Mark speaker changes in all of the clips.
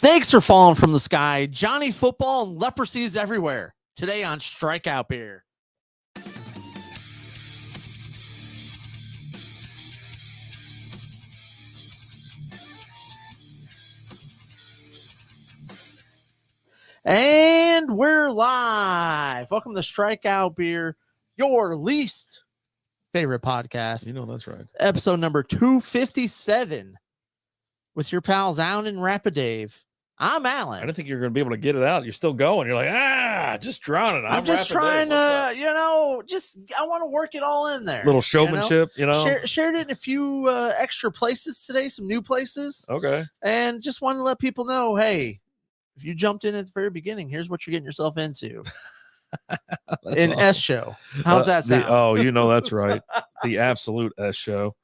Speaker 1: Snakes are falling from the sky. Johnny football and leprosy is everywhere. Today on Strikeout Beer. And we're live. Welcome to Strikeout Beer, your least favorite podcast.
Speaker 2: You know that's right.
Speaker 1: Episode number 257 with your pals Alan and Rapid Dave. I'm Alan.
Speaker 2: I didn't think you were going to be able to get it out. You're still going. You're like, just drowning.
Speaker 1: I'm just trying to, I want to work it all in there.
Speaker 2: Little showmanship,
Speaker 1: Shared it in a few extra places today, some new places.
Speaker 2: Okay.
Speaker 1: And just wanted to let people know, hey, if you jumped in at the very beginning, here's what you're getting yourself into. An awesome S show. How's that sound?
Speaker 2: You know that's right. The absolute S show.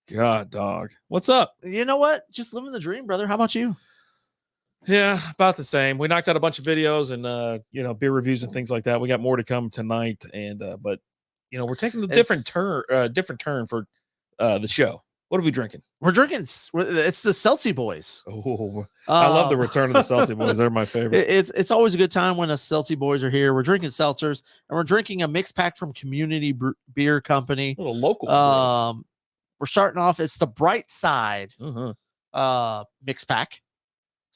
Speaker 2: God, dog. What's up?
Speaker 1: You know what? Just living the dream, brother. How about you?
Speaker 2: Yeah, about the same. We knocked out a bunch of videos and beer reviews and things like that. We got more to come tonight, and but we're taking a different turn for the show. What are we drinking?
Speaker 1: We're drinking. It's the Seltzer boys.
Speaker 2: Oh, I love the return of the Seltzer boys. They're my favorite.
Speaker 1: It's always a good time when the Seltzer boys are here. We're drinking Seltzers, and we're drinking a mix pack from Community Beer Company.
Speaker 2: A little local.
Speaker 1: We're starting off. It's the Brite side mix pack.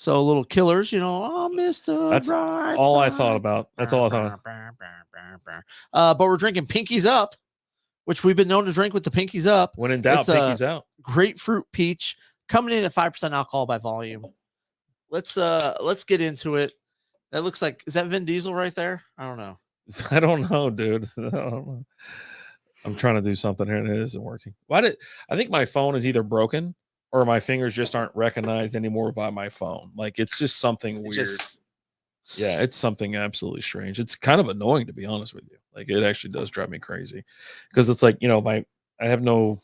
Speaker 1: So a little killers, Mr.
Speaker 2: That's
Speaker 1: Brite
Speaker 2: all
Speaker 1: side.
Speaker 2: I thought about. That's all I thought.
Speaker 1: But we're drinking Pinkies Up, which we've been known to drink with the Pinkies Up.
Speaker 2: When in doubt, Pinkies out.
Speaker 1: Grapefruit peach coming in at 5% alcohol by volume. Let's get into it. That looks like, is that Vin Diesel right there? I don't know.
Speaker 2: I don't know, dude. I don't know. I'm trying to do something here and it isn't working. I think my phone is either broken or my fingers just aren't recognized anymore by my phone. Like it's just something weird. Yeah, it's something absolutely strange. It's kind of annoying, to be honest with you. Like it actually does drive me crazy because it's like, I have no,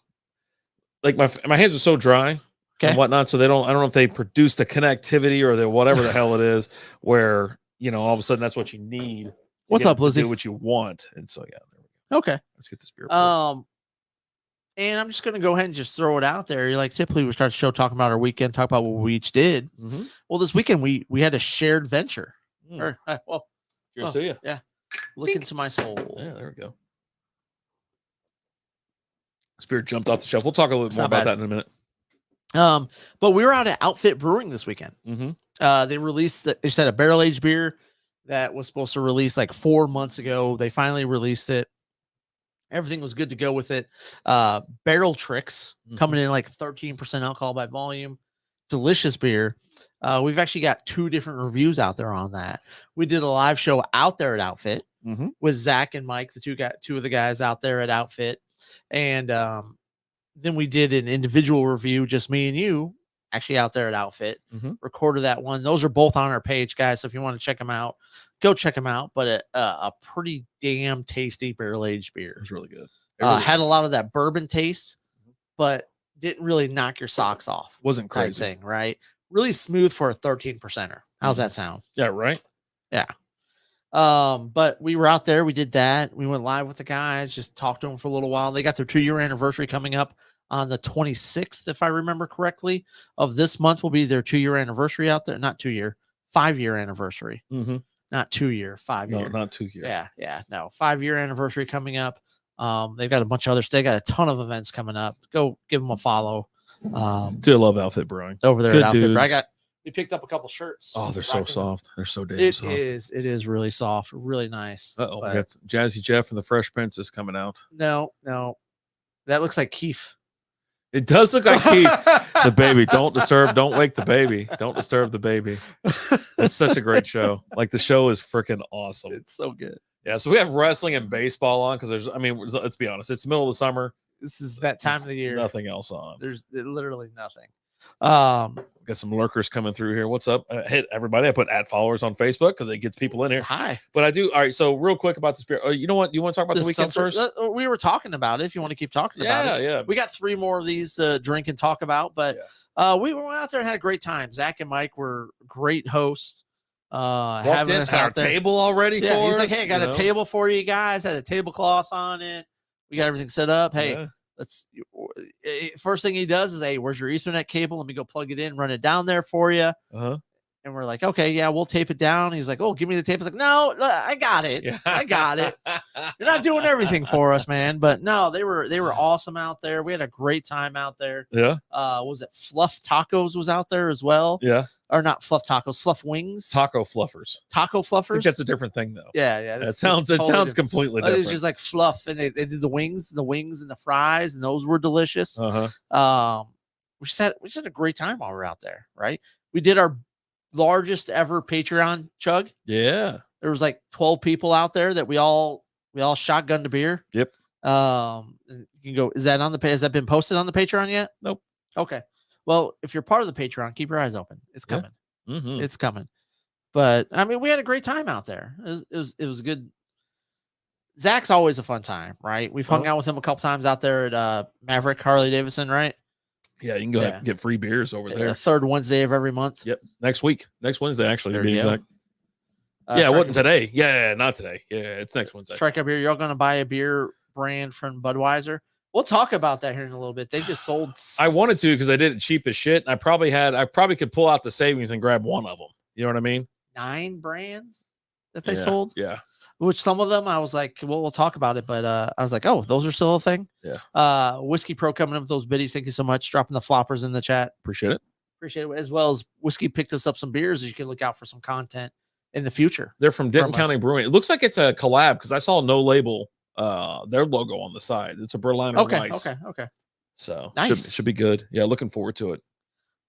Speaker 2: like my hands are so dry and whatnot. So I don't know if they produce the connectivity or the whatever the hell it is where, all of a sudden that's what you need.
Speaker 1: What's up, Lizzie?
Speaker 2: Do what you want. And so, yeah, there we go.
Speaker 1: Okay.
Speaker 2: Let's get this beer.
Speaker 1: And I'm just going to go ahead and just throw it out there. Like typically we start the show talking about our weekend, talk about what we each did.
Speaker 2: Mm-hmm.
Speaker 1: Well, this weekend we had a shared venture.
Speaker 2: Cheers to you.
Speaker 1: Yeah. Look into my soul.
Speaker 2: Yeah, there we go. This beer jumped off the shelf. We'll talk a little bit more about that in a minute.
Speaker 1: But we were out at Outfit Brewing this weekend.
Speaker 2: Mm-hmm.
Speaker 1: They released they said a barrel aged beer that was supposed to release like 4 months ago. They finally released it. Everything was good to go with it. Barrel Tricks coming in like 13% alcohol by volume. Delicious beer. We've actually got 2 different reviews out there on that. We did a live show out there at Outfit with Zach and Mike, the two of the guys out there at Outfit. And then we did an individual review, just me and you, actually out there at Outfit. Recorded that one. Those are both on our page, guys. So if you want to check them out, go check them out. But a pretty damn tasty barrel-aged beer.
Speaker 2: It's really good.
Speaker 1: Had a lot of that bourbon taste, but didn't really knock your socks off.
Speaker 2: Wasn't crazy.
Speaker 1: Thing, right? Really smooth for a 13%er. How's that sound?
Speaker 2: Yeah, right?
Speaker 1: Yeah. But we were out there. We did that. We went live with the guys, just talked to them for a little while. They got their 2-year anniversary coming up on the 26th, if I remember correctly, of this month will be their 2-year anniversary out there. Not 2-year, 5-year anniversary. Not 2-year, 5-year.
Speaker 2: No, not 2 years.
Speaker 1: Yeah. No, 5-year anniversary coming up. They've got a bunch of others. They got a ton of events coming up. Go give them a follow.
Speaker 2: Do I love Outfit Brewing
Speaker 1: over there
Speaker 2: Good
Speaker 1: at Outfit.
Speaker 2: dudes.
Speaker 1: We picked up a couple shirts.
Speaker 2: Oh, they're so soft. They're so damn soft.
Speaker 1: It is really soft, really nice.
Speaker 2: Uh-oh, we got Jazzy Jeff and the Fresh Prince is coming out.
Speaker 1: No, that looks like Keith.
Speaker 2: It does look like Keith. The baby. Don't wake the baby. Don't disturb the baby. It's such a great show. Like the show is freaking awesome.
Speaker 1: It's so good.
Speaker 2: Yeah, so we have wrestling and baseball on because let's be honest, it's the middle of the summer.
Speaker 1: This is that time of the year.
Speaker 2: Nothing else on.
Speaker 1: There's literally nothing.
Speaker 2: Got some lurkers coming through here. What's up? Hey, everybody. I put @followers on Facebook because it gets people in here.
Speaker 1: Hi.
Speaker 2: But I do. All right. So real quick about this beer. You know what? You want to talk about the weekend first?
Speaker 1: We were talking about it. If you want to keep talking about it.
Speaker 2: Yeah.
Speaker 1: We got 3 more of these to drink and talk about, but we went out there and had a great time. Zach and Mike were great hosts. Having us out there.
Speaker 2: Table already for
Speaker 1: he's
Speaker 2: us,
Speaker 1: like, hey, I got a table for you guys. Had a tablecloth on it. We got everything set up. Hey, let's. First thing he does is, hey, where's your Ethernet cable? Let me go plug it in, run it down there for you. And we're like, okay, yeah, we'll tape it down. He's like, oh, give me the tape. I was like, no, I got it.
Speaker 2: Yeah.
Speaker 1: I got it. You're not doing everything for us, man. But no, they were awesome out there. We had a great time out there.
Speaker 2: Yeah.
Speaker 1: Was it Fluff Tacos was out there as well?
Speaker 2: Yeah.
Speaker 1: Or not Fluff Tacos, Fluff Wings.
Speaker 2: Taco fluffers.
Speaker 1: Taco
Speaker 2: I
Speaker 1: Fluffers.
Speaker 2: think that's a different thing though.
Speaker 1: Yeah.
Speaker 2: That sounds completely different.
Speaker 1: It's just like fluff, and they did the wings and the fries, and those were delicious. We just had a great time while we were out there, right? We did our largest ever Patreon chug.
Speaker 2: Yeah.
Speaker 1: There was like 12 people out there that we all shotgunned a beer.
Speaker 2: Yep.
Speaker 1: You can go, has that been posted on the Patreon yet?
Speaker 2: Nope.
Speaker 1: Okay. Well, if you're part of the Patreon, keep your eyes open. It's coming.
Speaker 2: Yeah. Mm-hmm.
Speaker 1: It's coming. But I mean, we had a great time out there. It was good. Zach's always a fun time, right? We've hung out with him a couple times out there at Maverick Harley Davidson, right?
Speaker 2: Yeah, you can go ahead and get free beers over there.
Speaker 1: The third Wednesday of every month.
Speaker 2: Yep. Next Wednesday, actually, to be exact.
Speaker 1: Yeah,
Speaker 2: it wasn't today. Yeah, not today. Yeah, it's next Wednesday.
Speaker 1: Strikeout beer. You're going to buy a beer brand from Budweiser. We'll talk about that here in a little bit. They just sold.
Speaker 2: I wanted to because I did it cheap as shit. I probably could pull out the savings and grab one of them. You know what I mean? 9 brands that they sold. Yeah.
Speaker 1: Which some of them I was like, well, we'll talk about it. But I was like, oh, those are still a thing.
Speaker 2: Yeah.
Speaker 1: Whiskey Pro coming up with those biddies. Thank you so much. Dropping the floppers in the chat.
Speaker 2: Appreciate it.
Speaker 1: As well as Whiskey picked us up some beers. You can look out for some content in the future.
Speaker 2: They're from Denton County Brewing. It looks like it's a collab because I saw No Label, their logo on the side. It's a Berliner Weiss.
Speaker 1: Okay.
Speaker 2: So
Speaker 1: nice.
Speaker 2: should be good. Yeah, looking forward to it.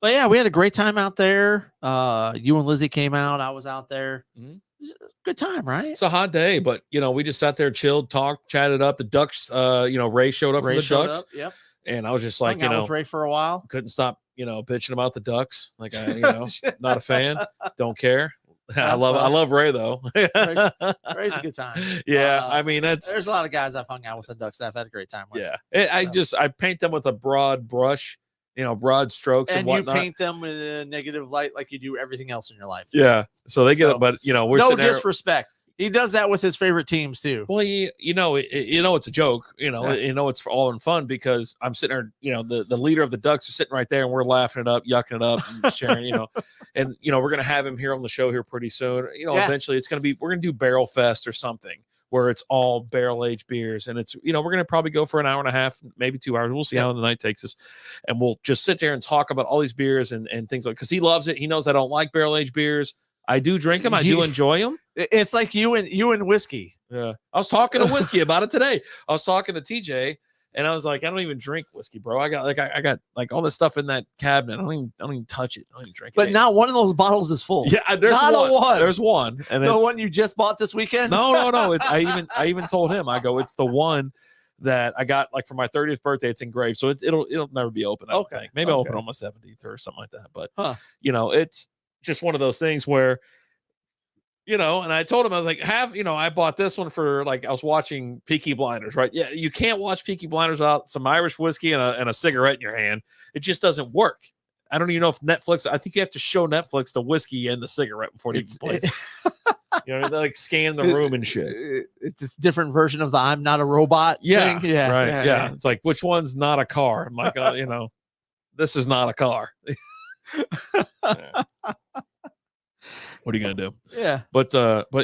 Speaker 1: But yeah, we had a great time out there. You and Lizzie came out. I was out there.
Speaker 2: Mm-hmm.
Speaker 1: Good time, right?
Speaker 2: It's a hot day, but we just sat there, chilled, talked, chatted up. The Ducks, Ray showed up from the Ducks.
Speaker 1: Yep.
Speaker 2: And I was just like,
Speaker 1: with Ray for a while.
Speaker 2: Couldn't stop, bitching about the Ducks. Like not a fan. Don't care. I love Ray though.
Speaker 1: Ray's a good time.
Speaker 2: Yeah, I mean
Speaker 1: there's a lot of guys I've hung out with the Ducks that I've had a great time with.
Speaker 2: Yeah, I paint them with a broad brush, broad strokes and whatnot.
Speaker 1: You paint them with a negative light like you do everything else in your life.
Speaker 2: Yeah, so they get it, but we're
Speaker 1: no disrespect. He does that with his favorite teams too.
Speaker 2: Well, it's a joke. It's all in fun because I'm sitting there. The leader of the Ducks is sitting right there, and we're laughing it up, yucking it up, and sharing. And we're gonna have him here on the show here pretty soon. Eventually we're gonna do Barrel Fest or something where it's all barrel aged beers, and it's we're gonna probably go for an hour and a half, maybe 2 hours. We'll see how the night takes us, and we'll just sit there and talk about all these beers and things like because he loves it. He knows I don't like barrel aged beers. I do drink them. I do enjoy them.
Speaker 1: It's like you and whiskey.
Speaker 2: Yeah. I was talking to Whiskey about it today. I was talking to TJ and I was like, I don't even drink whiskey, bro. I got all this stuff in that cabinet. I don't even touch it. I don't even drink it.
Speaker 1: But not one of those bottles is full.
Speaker 2: Yeah, there's
Speaker 1: not one.
Speaker 2: There's one. And
Speaker 1: the one you just bought this weekend?
Speaker 2: No. I even told him, I go, it's the one that I got like for my 30th birthday. It's engraved. So it'll never be open. I don't think. Maybe I'll open on my 70th or something like that. But it's just one of those things where and I told him, I was like, I bought this one for like, I was watching Peaky Blinders, right? Yeah. You can't watch Peaky Blinders without some Irish whiskey and a cigarette in your hand. It just doesn't work. I don't even know if Netflix, I think you have to show Netflix the whiskey and the cigarette before it even plays. They like scan the room and shit.
Speaker 1: It's a different version of the I'm not a robot thing. Yeah.
Speaker 2: Right. Yeah. It's like, which one's not a car? I'm like, this is not a car. Yeah. What are you gonna do?
Speaker 1: Yeah,
Speaker 2: but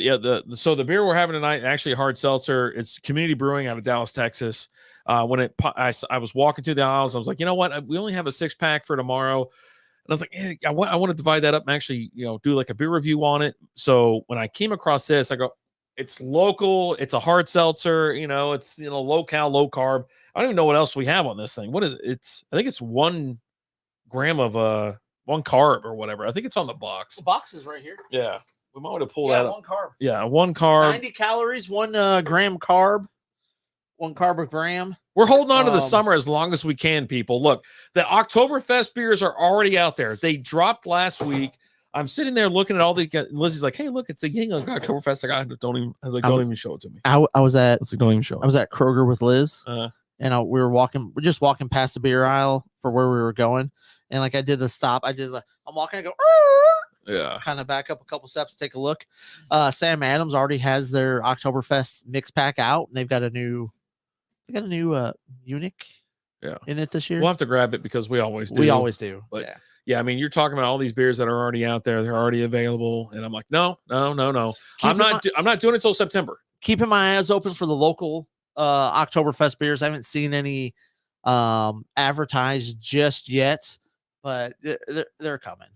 Speaker 2: yeah, so the beer we're having tonight actually hard seltzer. It's Community Brewing out of Dallas, Texas. I was walking through the aisles. I was like, you know what? We only have a 6-pack for tomorrow, and I was like, hey, I want to divide that up and actually do like a beer review on it. So when I came across this, I go, it's local. It's a hard seltzer. It's low cal, low carb. I don't even know what else we have on this thing. What is it? I think it's 1 gram of 1 carb or whatever. I think it's on the box.
Speaker 1: The box is right here.
Speaker 2: Yeah. We might want to pull that up.
Speaker 1: 1 carb.
Speaker 2: Yeah, 1 carb.
Speaker 1: 90 calories, 1 gram carb. 1 carb a gram.
Speaker 2: We're holding on to the summer as long as we can, people. Look, the Oktoberfest beers are already out there. They dropped last week. I'm sitting there looking at all the. Lizzie's like, "Hey, look, it's the Yingling Oktoberfest." Don't even show it to me.
Speaker 1: I was at.
Speaker 2: Don't even show it.
Speaker 1: I was at Kroger with Liz, and we're just walking past the beer aisle for where we were going. And like I did a stop, I'm walking, I go,
Speaker 2: yeah,
Speaker 1: kind of back up a couple steps, take a look. Sam Adams already has their Oktoberfest mix pack out, and they've got a new Munich in it this year.
Speaker 2: We'll have to grab it because we always do.
Speaker 1: We always do.
Speaker 2: But yeah, I mean, you're talking about all these beers that are already out there. They're already available. And I'm like, no. I'm not doing it until September.
Speaker 1: Keeping my eyes open for the local Oktoberfest beers. I haven't seen any advertised just yet, but they're coming.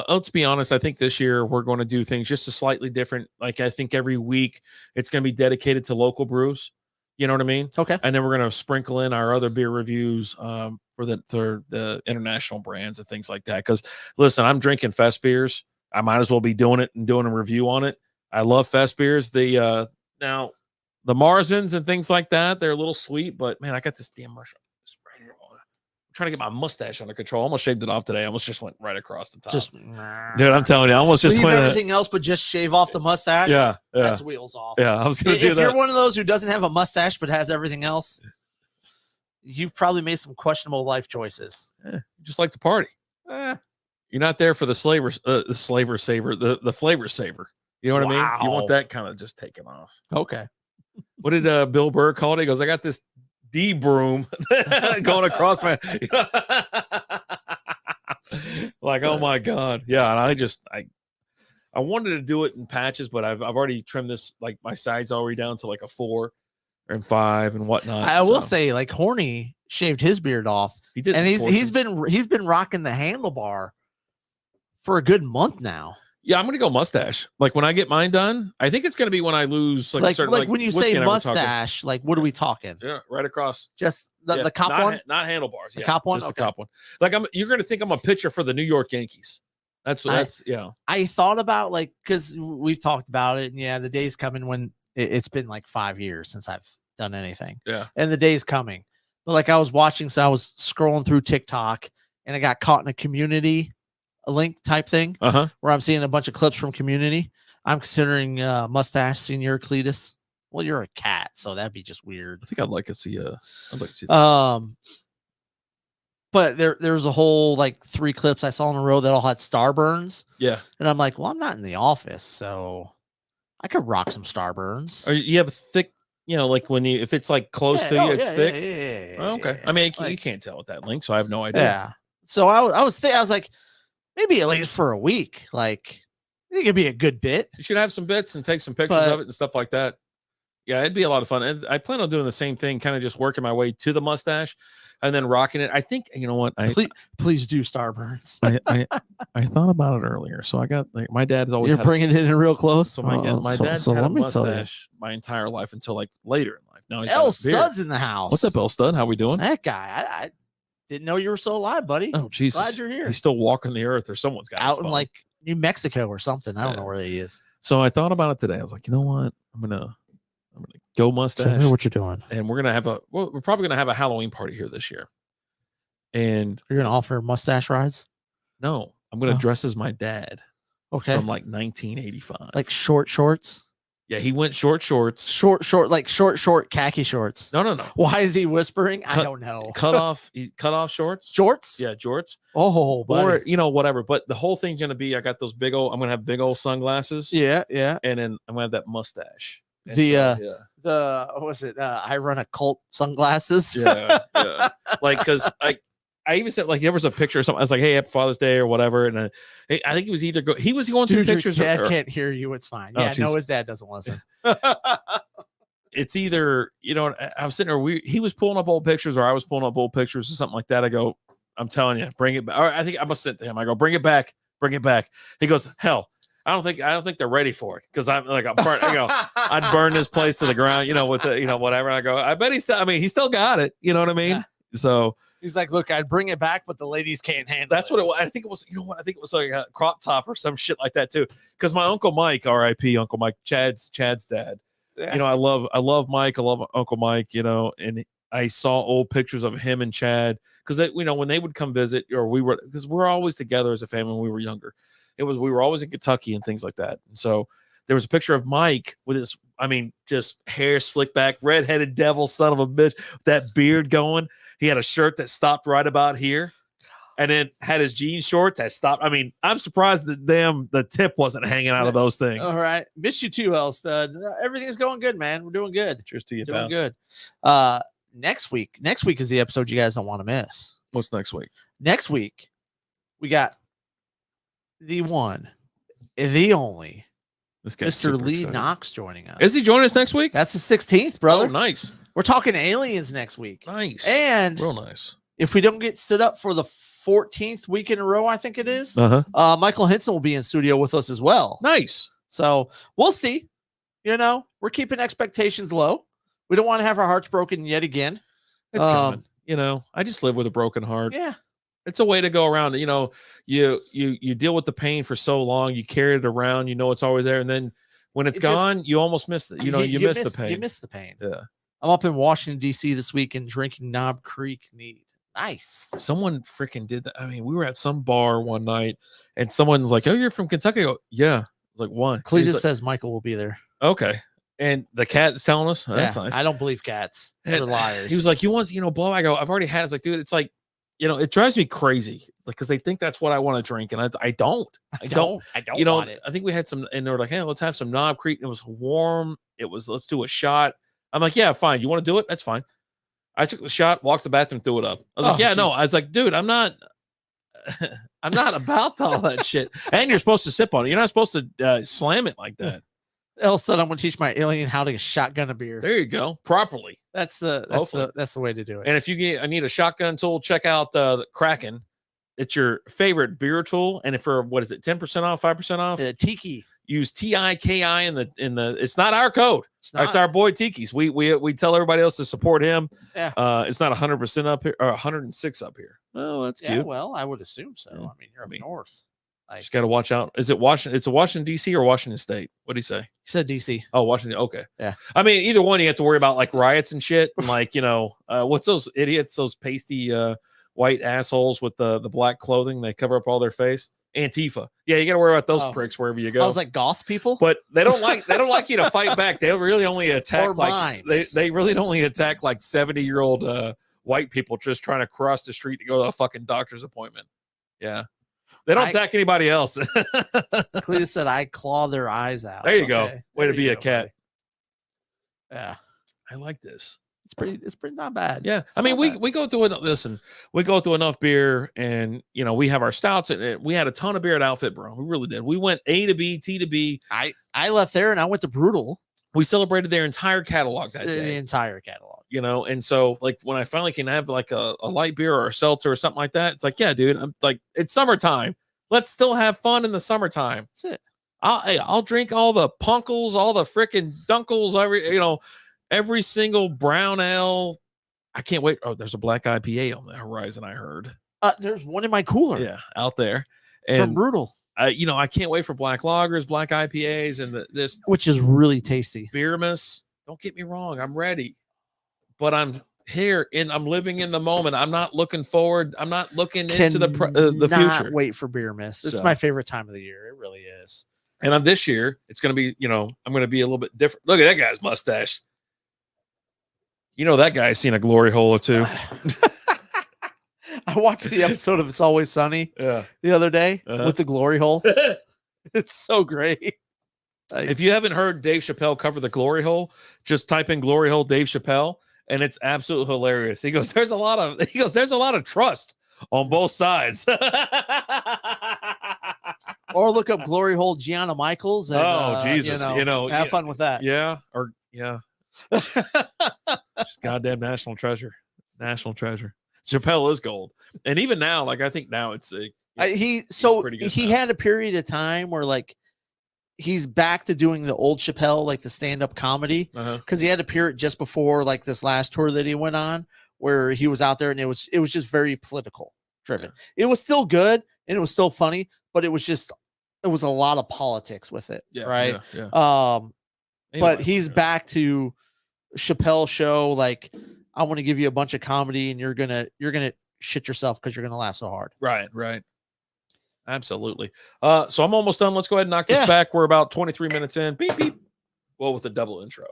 Speaker 2: Let's be honest. I think this year we're going to do things just a slightly different. Like I think every week it's going to be dedicated to local brews. You know what I mean?
Speaker 1: Okay.
Speaker 2: And then we're going to sprinkle in our other beer reviews for the international brands and things like that. Because listen, I'm drinking Fest beers. I might as well be doing it and doing a review on it. I love Fest beers. Now the Marzens and things like that, they're a little sweet, but man, I got this damn mushroom. Trying to get my mustache under control. Almost shaved it off today. Almost just went right across the top. Dude, I'm telling you, I almost just
Speaker 1: went everything else, but just shave off the mustache.
Speaker 2: Yeah.
Speaker 1: That's wheels off.
Speaker 2: Yeah, I was gonna do that.
Speaker 1: If you're one of those who doesn't have a mustache but has everything else, you've probably made some questionable life choices.
Speaker 2: You just like to party. You're not there for the flavor saver. You know what I mean? You want that kind of just taken off.
Speaker 1: Okay.
Speaker 2: What did Bill Burr call it? He goes, I got this D broom going across my like, oh my God. Yeah. And I wanted to do it in patches, but I've already trimmed this, like my sides already down to like a 4 and 5 and whatnot.
Speaker 1: I will say, like, Horny shaved his beard off.
Speaker 2: He did,
Speaker 1: and he's been rocking the handlebar for a good month now.
Speaker 2: Yeah, I'm gonna go mustache. Like when I get mine done, I think it's gonna be when I lose like
Speaker 1: when you say mustache, like what are we talking?
Speaker 2: Yeah, right across.
Speaker 1: Just the cop one,
Speaker 2: not handlebars.
Speaker 1: The cop one,
Speaker 2: just the cop one. Like you're gonna think I'm a pitcher for the New York Yankees. That's yeah.
Speaker 1: I thought about because we've talked about it, and the day's coming when it's been like 5 years since I've done anything.
Speaker 2: Yeah,
Speaker 1: and the day's coming. But like I was scrolling through TikTok, and I got caught in a community. A link type thing where I'm seeing a bunch of clips from Community. I'm considering mustache Senior Cletus. Well, you're a cat, so that'd be just weird.
Speaker 2: I think I'd like to see that.
Speaker 1: But there's a whole like 3 clips I saw in a row that all had Starburns.
Speaker 2: Yeah.
Speaker 1: And I'm like, well, I'm not in the office, so I could rock some Starburns.
Speaker 2: Or you have a thick, like if it's like close to you, it's thick.
Speaker 1: Yeah,
Speaker 2: oh, okay. I mean, you can't tell with that link, so I have no idea.
Speaker 1: Yeah. So I was like, maybe at least for a week. Like, I think it'd be a good bit.
Speaker 2: You should have some bits and take some pictures of it and stuff like that. Yeah, it'd be a lot of fun. And I plan on doing the same thing, kind of just working my way to the mustache and then rocking it. I think, you know what?
Speaker 1: Please do Starburns.
Speaker 2: I thought about it earlier. So I got, like, my dad's always
Speaker 1: You're bringing it in real close?
Speaker 2: So my dad's had a mustache my entire life until like later in life. Now he's
Speaker 1: L Stud's in the house.
Speaker 2: What's up, L Stud? How we doing?
Speaker 1: That guy, I didn't know you were still alive, buddy.
Speaker 2: Oh, Jesus.
Speaker 1: Glad you're here.
Speaker 2: He's still walking the earth, or someone's got
Speaker 1: out in like New Mexico or something. I don't know where he is.
Speaker 2: So I thought about it today. I was like, you know what? I'm gonna go mustache.
Speaker 1: Show me what you're doing.
Speaker 2: And we're probably gonna have a Halloween party here this year. And
Speaker 1: you're gonna offer mustache rides?
Speaker 2: No, I'm gonna dress as my dad.
Speaker 1: Okay.
Speaker 2: From like 1985.
Speaker 1: Like short shorts.
Speaker 2: Yeah, he went short shorts.
Speaker 1: Short khaki shorts.
Speaker 2: No.
Speaker 1: Why is he whispering? I don't know.
Speaker 2: Cut off shorts.
Speaker 1: Jorts?
Speaker 2: Yeah, jorts.
Speaker 1: Oh, buddy.
Speaker 2: Or whatever. But the whole thing's gonna be, I got those I'm gonna have big old sunglasses.
Speaker 1: Yeah.
Speaker 2: And then I'm gonna have that mustache.
Speaker 1: What was it? I run a cult sunglasses.
Speaker 2: Yeah. Like, cause I even said, like, there was a picture or something. I was like, hey, happy Father's Day or whatever. And I think he was he was going through pictures.
Speaker 1: Your dad can't hear you. It's fine. Yeah, no, his dad doesn't listen.
Speaker 2: It's either, I was sitting there, he was pulling up old pictures or I was pulling up old pictures or something like that. I go, I'm telling you, bring it back. Or I think I must send to him. I go, bring it back. He goes, hell, I don't think they're ready for it. Cause I'm like, I go, I'd burn this place to the ground, with the, whatever. I go, I bet he still got it. You know what I mean? Yeah. So
Speaker 1: he's like, look, I'd bring it back, but the ladies can't handle
Speaker 2: That's what it was. I think it was, I think it was like a crop top or some shit like that too. Because my Uncle Mike, R.I.P. Uncle Mike, Chad's dad. Yeah. I love Mike. I love Uncle Mike, and I saw old pictures of him and Chad. Because, when they would come visit, or because we're always together as a family when we were younger. We were always in Kentucky and things like that. And so there was a picture of Mike with his, just hair slicked back, redheaded devil, son of a bitch, that beard going. He had a shirt that stopped right about here, and then had his jean shorts that stopped. I'm surprised that the tip wasn't hanging out of those things.
Speaker 1: All right. Miss you too, L Stud. Everything's going good, man. We're doing good.
Speaker 2: Cheers to you,
Speaker 1: doing
Speaker 2: pal.
Speaker 1: Good. next week is the episode you guys don't want to miss.
Speaker 2: What's next week?
Speaker 1: Next week, we got the one, the only,
Speaker 2: This guy's
Speaker 1: Mr.
Speaker 2: super
Speaker 1: Lee
Speaker 2: excited.
Speaker 1: Knox joining us.
Speaker 2: Is he joining us next week?
Speaker 1: That's the 16th, brother.
Speaker 2: Oh, nice.
Speaker 1: We're talking aliens next week.
Speaker 2: Nice.
Speaker 1: And
Speaker 2: real nice.
Speaker 1: if we don't get stood up for the 14th week in a row, I think it is, Michael Henson will be in studio with us as well.
Speaker 2: Nice.
Speaker 1: So we'll see. We're keeping expectations low. We don't want to have our hearts broken yet again.
Speaker 2: It's coming. I just live with a broken heart.
Speaker 1: Yeah.
Speaker 2: It's a way to go around. You deal with the pain for so long, you carry it around, it's always there. And then when it's gone, you almost miss it. You miss the pain.
Speaker 1: You miss the pain.
Speaker 2: Yeah.
Speaker 1: I'm up in Washington, D.C. this week and drinking Knob Creek neat. Nice.
Speaker 2: Someone freaking did that. I mean, we were at some bar one night and someone's like, "Oh, you're from Kentucky?" I go, "Yeah." I was like, "Why?"
Speaker 1: Cletus says Michael will be there.
Speaker 2: Okay. And the cat is telling us. Oh,
Speaker 1: yeah,
Speaker 2: that's nice.
Speaker 1: I don't believe cats. They're liars.
Speaker 2: He was like, "You want, blow?" I go, "I've already had it." It's like, dude, it's like, it drives me crazy. Like, because they think that's what I want to drink. And I don't. I don't want it. I think we had some, and they were like, "Hey, let's have some Knob Creek." It was warm. Let's do a shot. I'm like, "Yeah, fine. You want to do it? That's fine." I took the shot, walked to the bathroom, threw it up. I was like, "Yeah, no." I was like, "Dude, I'm not about all that shit." And you're supposed to sip on it. You're not supposed to slam it like that.
Speaker 1: Else said, "I'm going to teach my alien how to shotgun a beer."
Speaker 2: There you go, properly.
Speaker 1: That's the way to do it.
Speaker 2: And if I need a shotgun tool, check out the Kraken. It's your favorite beer tool, and for what is it, 10% off, 5% off?
Speaker 1: Tiki. Use
Speaker 2: TIKI in the. It's not our code. It's our boy Tiki's. We tell everybody else to support him.
Speaker 1: Yeah.
Speaker 2: It's not 100% up here or 106 up here. Oh, that's cute.
Speaker 1: Well, I would assume so. Yeah. I mean, you're up north.
Speaker 2: Just got to watch out. Is it Washington? It's a Washington D.C. or Washington State? What did he say?
Speaker 1: He said D.C.
Speaker 2: Oh, Washington. Okay.
Speaker 1: Yeah.
Speaker 2: I mean, either one, you have to worry about like riots and shit. And like, what's those idiots? Those pasty white assholes with the black clothing. They cover up all their face. Antifa. Yeah, you got to worry about those pricks wherever you go.
Speaker 1: I was like goth people,
Speaker 2: but they don't like you to fight back. They really only attack they really only attack like 70-year-old white people just trying to cross the street to go to a fucking doctor's appointment. Yeah. They don't attack anybody else.
Speaker 1: Cletus said, "I claw their eyes out."
Speaker 2: There you go. Way to be a cat.
Speaker 1: Buddy. Yeah.
Speaker 2: I like this.
Speaker 1: It's pretty not bad.
Speaker 2: Yeah. I mean, we go through we go through enough beer and we have our stouts and we had a ton of beer at Outfit, bro. We really did. We went A to B, T to B.
Speaker 1: I left there and I went to Brutal.
Speaker 2: We celebrated their entire catalog that day.
Speaker 1: The entire catalog.
Speaker 2: And so like when I finally can have like a light beer or a seltzer or something like that, it's like, yeah, dude, I'm like, it's summertime. Let's still have fun in the summertime.
Speaker 1: That's it.
Speaker 2: I'll drink all the punkles, all the freaking dunkles, every single brown ale. I can't wait. Oh, there's a black IPA on the horizon, I heard.
Speaker 1: There's one in my cooler.
Speaker 2: Yeah, out there. And
Speaker 1: from Brutal.
Speaker 2: I can't wait for black lagers, black IPAs, and this,
Speaker 1: which is really tasty.
Speaker 2: Beermas. Don't get me wrong, I'm ready, but I'm here and I'm living in the moment. I'm not looking forward. I'm not looking into the future.
Speaker 1: Wait for Beermas. It's my favorite time of the year. It really is.
Speaker 2: And on this year, it's going to be, I'm going to be a little bit different. Look at that guy's mustache. That guy's seen a glory hole or two.
Speaker 1: I watched the episode of It's Always Sunny the other day with the glory hole. It's so great.
Speaker 2: If you haven't heard Dave Chappelle cover the glory hole, just type in glory hole Dave Chappelle, and it's absolutely hilarious. He goes, there's a lot of trust on both sides.
Speaker 1: Or look up glory hole Gianna Michaels. And,
Speaker 2: Jesus,
Speaker 1: have fun with that.
Speaker 2: Yeah, just goddamn national treasure. Chappelle is gold, and even now, like I think now it's
Speaker 1: he had a period of time where like he's back to doing the old Chappelle, like the stand-up comedy, because he had a period just before like this last tour that he went on where he was out there and it was just very political driven. It was still good and it was still funny, but it was a lot of politics with it, right? But he's back to Chappelle show, like I want to give you a bunch of comedy and you're gonna shit yourself because you're gonna laugh so hard.
Speaker 2: Right. Absolutely. So I'm almost done. Let's go ahead and knock this back. We're about 23 minutes in. Beep beep. Well, with a double intro.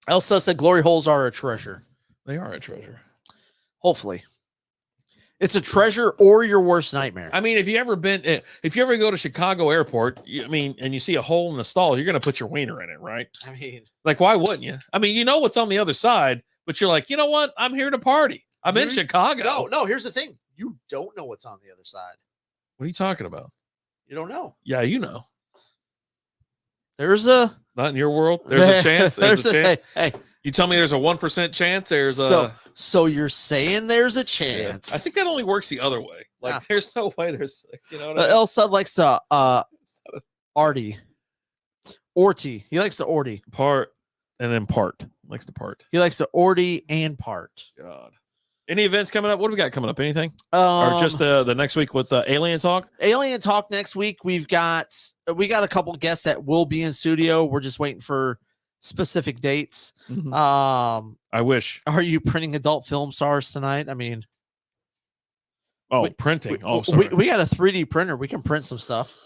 Speaker 1: Elsa said glory holes are a treasure.
Speaker 2: They are a treasure.
Speaker 1: Hopefully. It's a treasure or your worst nightmare.
Speaker 2: I mean, if you ever go to Chicago Airport, and you see a hole in the stall, you're going to put your wiener in it, right?
Speaker 1: I mean,
Speaker 2: like, why wouldn't you? I mean, you know what's on the other side, but you're like, you know what? I'm here to party. I'm in Chicago.
Speaker 1: No, here's the thing. You don't know what's on the other side.
Speaker 2: What are you talking about?
Speaker 1: You don't know.
Speaker 2: Yeah, you know.
Speaker 1: There's a...
Speaker 2: Not in your world. There's a chance. There's a chance.
Speaker 1: Hey.
Speaker 2: You tell me there's a 1% chance.
Speaker 1: So you're saying there's a chance.
Speaker 2: Yeah. I think that only works the other way. Like, there's no way there's, what I mean?
Speaker 1: El Sud likes to Artie. Orty. He likes the Orty.
Speaker 2: Part and then part. Likes the part.
Speaker 1: He likes the Orty and part.
Speaker 2: God. Any events coming up? What do we got coming up? Anything? Or just the next week with Alien Talk?
Speaker 1: Alien Talk next week. We got a couple guests that will be in studio. We're just waiting for specific dates.
Speaker 2: Mm-hmm. I wish.
Speaker 1: Are you printing adult film stars tonight? I mean,
Speaker 2: printing.
Speaker 1: We got a 3D printer. We can print some stuff.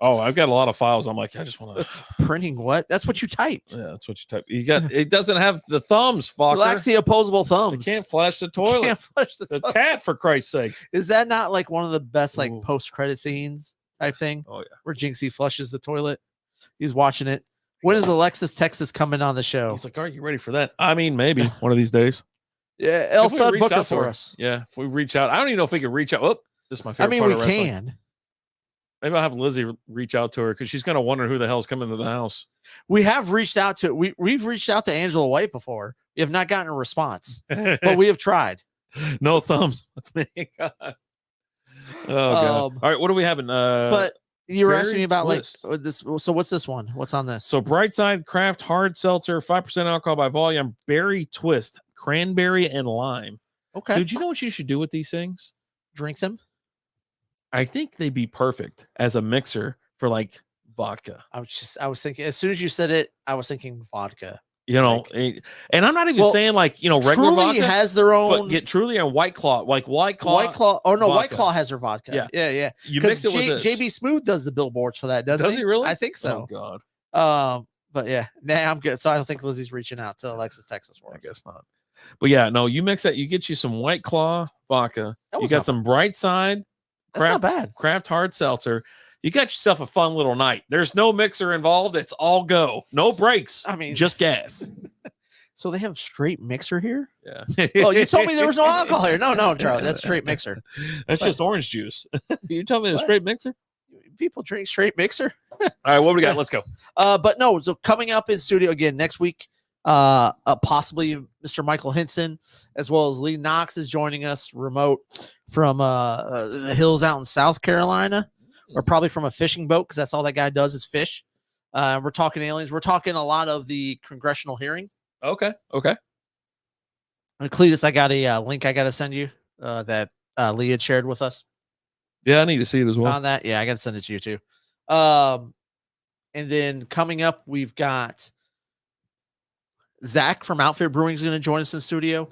Speaker 2: I've got a lot of files. I'm like, I just want to
Speaker 1: printing what? That's what you typed.
Speaker 2: Yeah, that's what you typed. It doesn't have the thumbs, fucker.
Speaker 1: Relax the opposable thumbs.
Speaker 2: You can't flush the toilet.
Speaker 1: Can't flush the
Speaker 2: cat, for Christ's sake.
Speaker 1: Is that not like one of the best post-credit scenes type thing?
Speaker 2: Oh yeah.
Speaker 1: Where Jinxie flushes the toilet. He's watching it. When is Alexis Texas coming on the show?
Speaker 2: He's like, are you ready for that? I mean, maybe one of these days.
Speaker 1: Yeah, El Sud book it for us.
Speaker 2: Yeah, if we reach out. I don't even know if we can reach out. Oh, this is my favorite part of wrestling.
Speaker 1: We can.
Speaker 2: Maybe I'll have Lizzie reach out to her because she's going to wonder who the hell's coming to the house.
Speaker 1: We have reached out to we've reached out to Angela White before. We have not gotten a response, but we have tried.
Speaker 2: No thumbs. God. Oh God! All right, what are we having?
Speaker 1: But you were asking me about twist. Like this. So what's this one? What's on this?
Speaker 2: So Brite Side Craft Hard Seltzer, 5% alcohol by volume, berry twist, cranberry and lime.
Speaker 1: Okay,
Speaker 2: dude, you know what you should do with these things?
Speaker 1: Drink them.
Speaker 2: I think they'd be perfect as a mixer for like vodka.
Speaker 1: I was thinking, as soon as you said it, I was thinking vodka.
Speaker 2: You know, and I'm not even saying like, regular
Speaker 1: Truly
Speaker 2: vodka
Speaker 1: has their own,
Speaker 2: but get Truly and White Claw, like White Claw.
Speaker 1: Oh no,
Speaker 2: vodka.
Speaker 1: White Claw has their vodka.
Speaker 2: Yeah. You mix it with this.
Speaker 1: JB Smooth does the billboards for that, doesn't he?
Speaker 2: Does he really?
Speaker 1: I think so.
Speaker 2: Oh God.
Speaker 1: But yeah, I'm good. So I don't think Lizzie's reaching out to Alexis Texas for us.
Speaker 2: I guess not. But yeah, no, you mix that. You get you some White Claw vodka. You got some Brite Side.
Speaker 1: That's not bad.
Speaker 2: Craft Hard Seltzer. You got yourself a fun little night. There's no mixer involved. It's all go. No breaks.
Speaker 1: I mean,
Speaker 2: just gas.
Speaker 1: So they have straight mixer here?
Speaker 2: Yeah.
Speaker 1: Oh, you told me there was no alcohol here. No, Charlie. That's straight mixer.
Speaker 2: That's just orange juice. You tell me the straight mixer?
Speaker 1: People drink straight mixer?
Speaker 2: All right, what do we got? Let's go.
Speaker 1: But no, so coming up in studio again next week, possibly Mr. Michael Hinson, as well as Lee Knox is joining us remote from the hills out in South Carolina, or probably from a fishing boat, because that's all that guy does is fish. We're talking aliens. We're talking a lot of the congressional hearing.
Speaker 2: Okay.
Speaker 1: And Cletus, I got a link I got to send you that Lee had shared with us.
Speaker 2: Yeah, I need to see it as well.
Speaker 1: On that, yeah, I got to send it to you too. And then coming up, we've got Zach from Outfit Brewing is going to join us in the studio.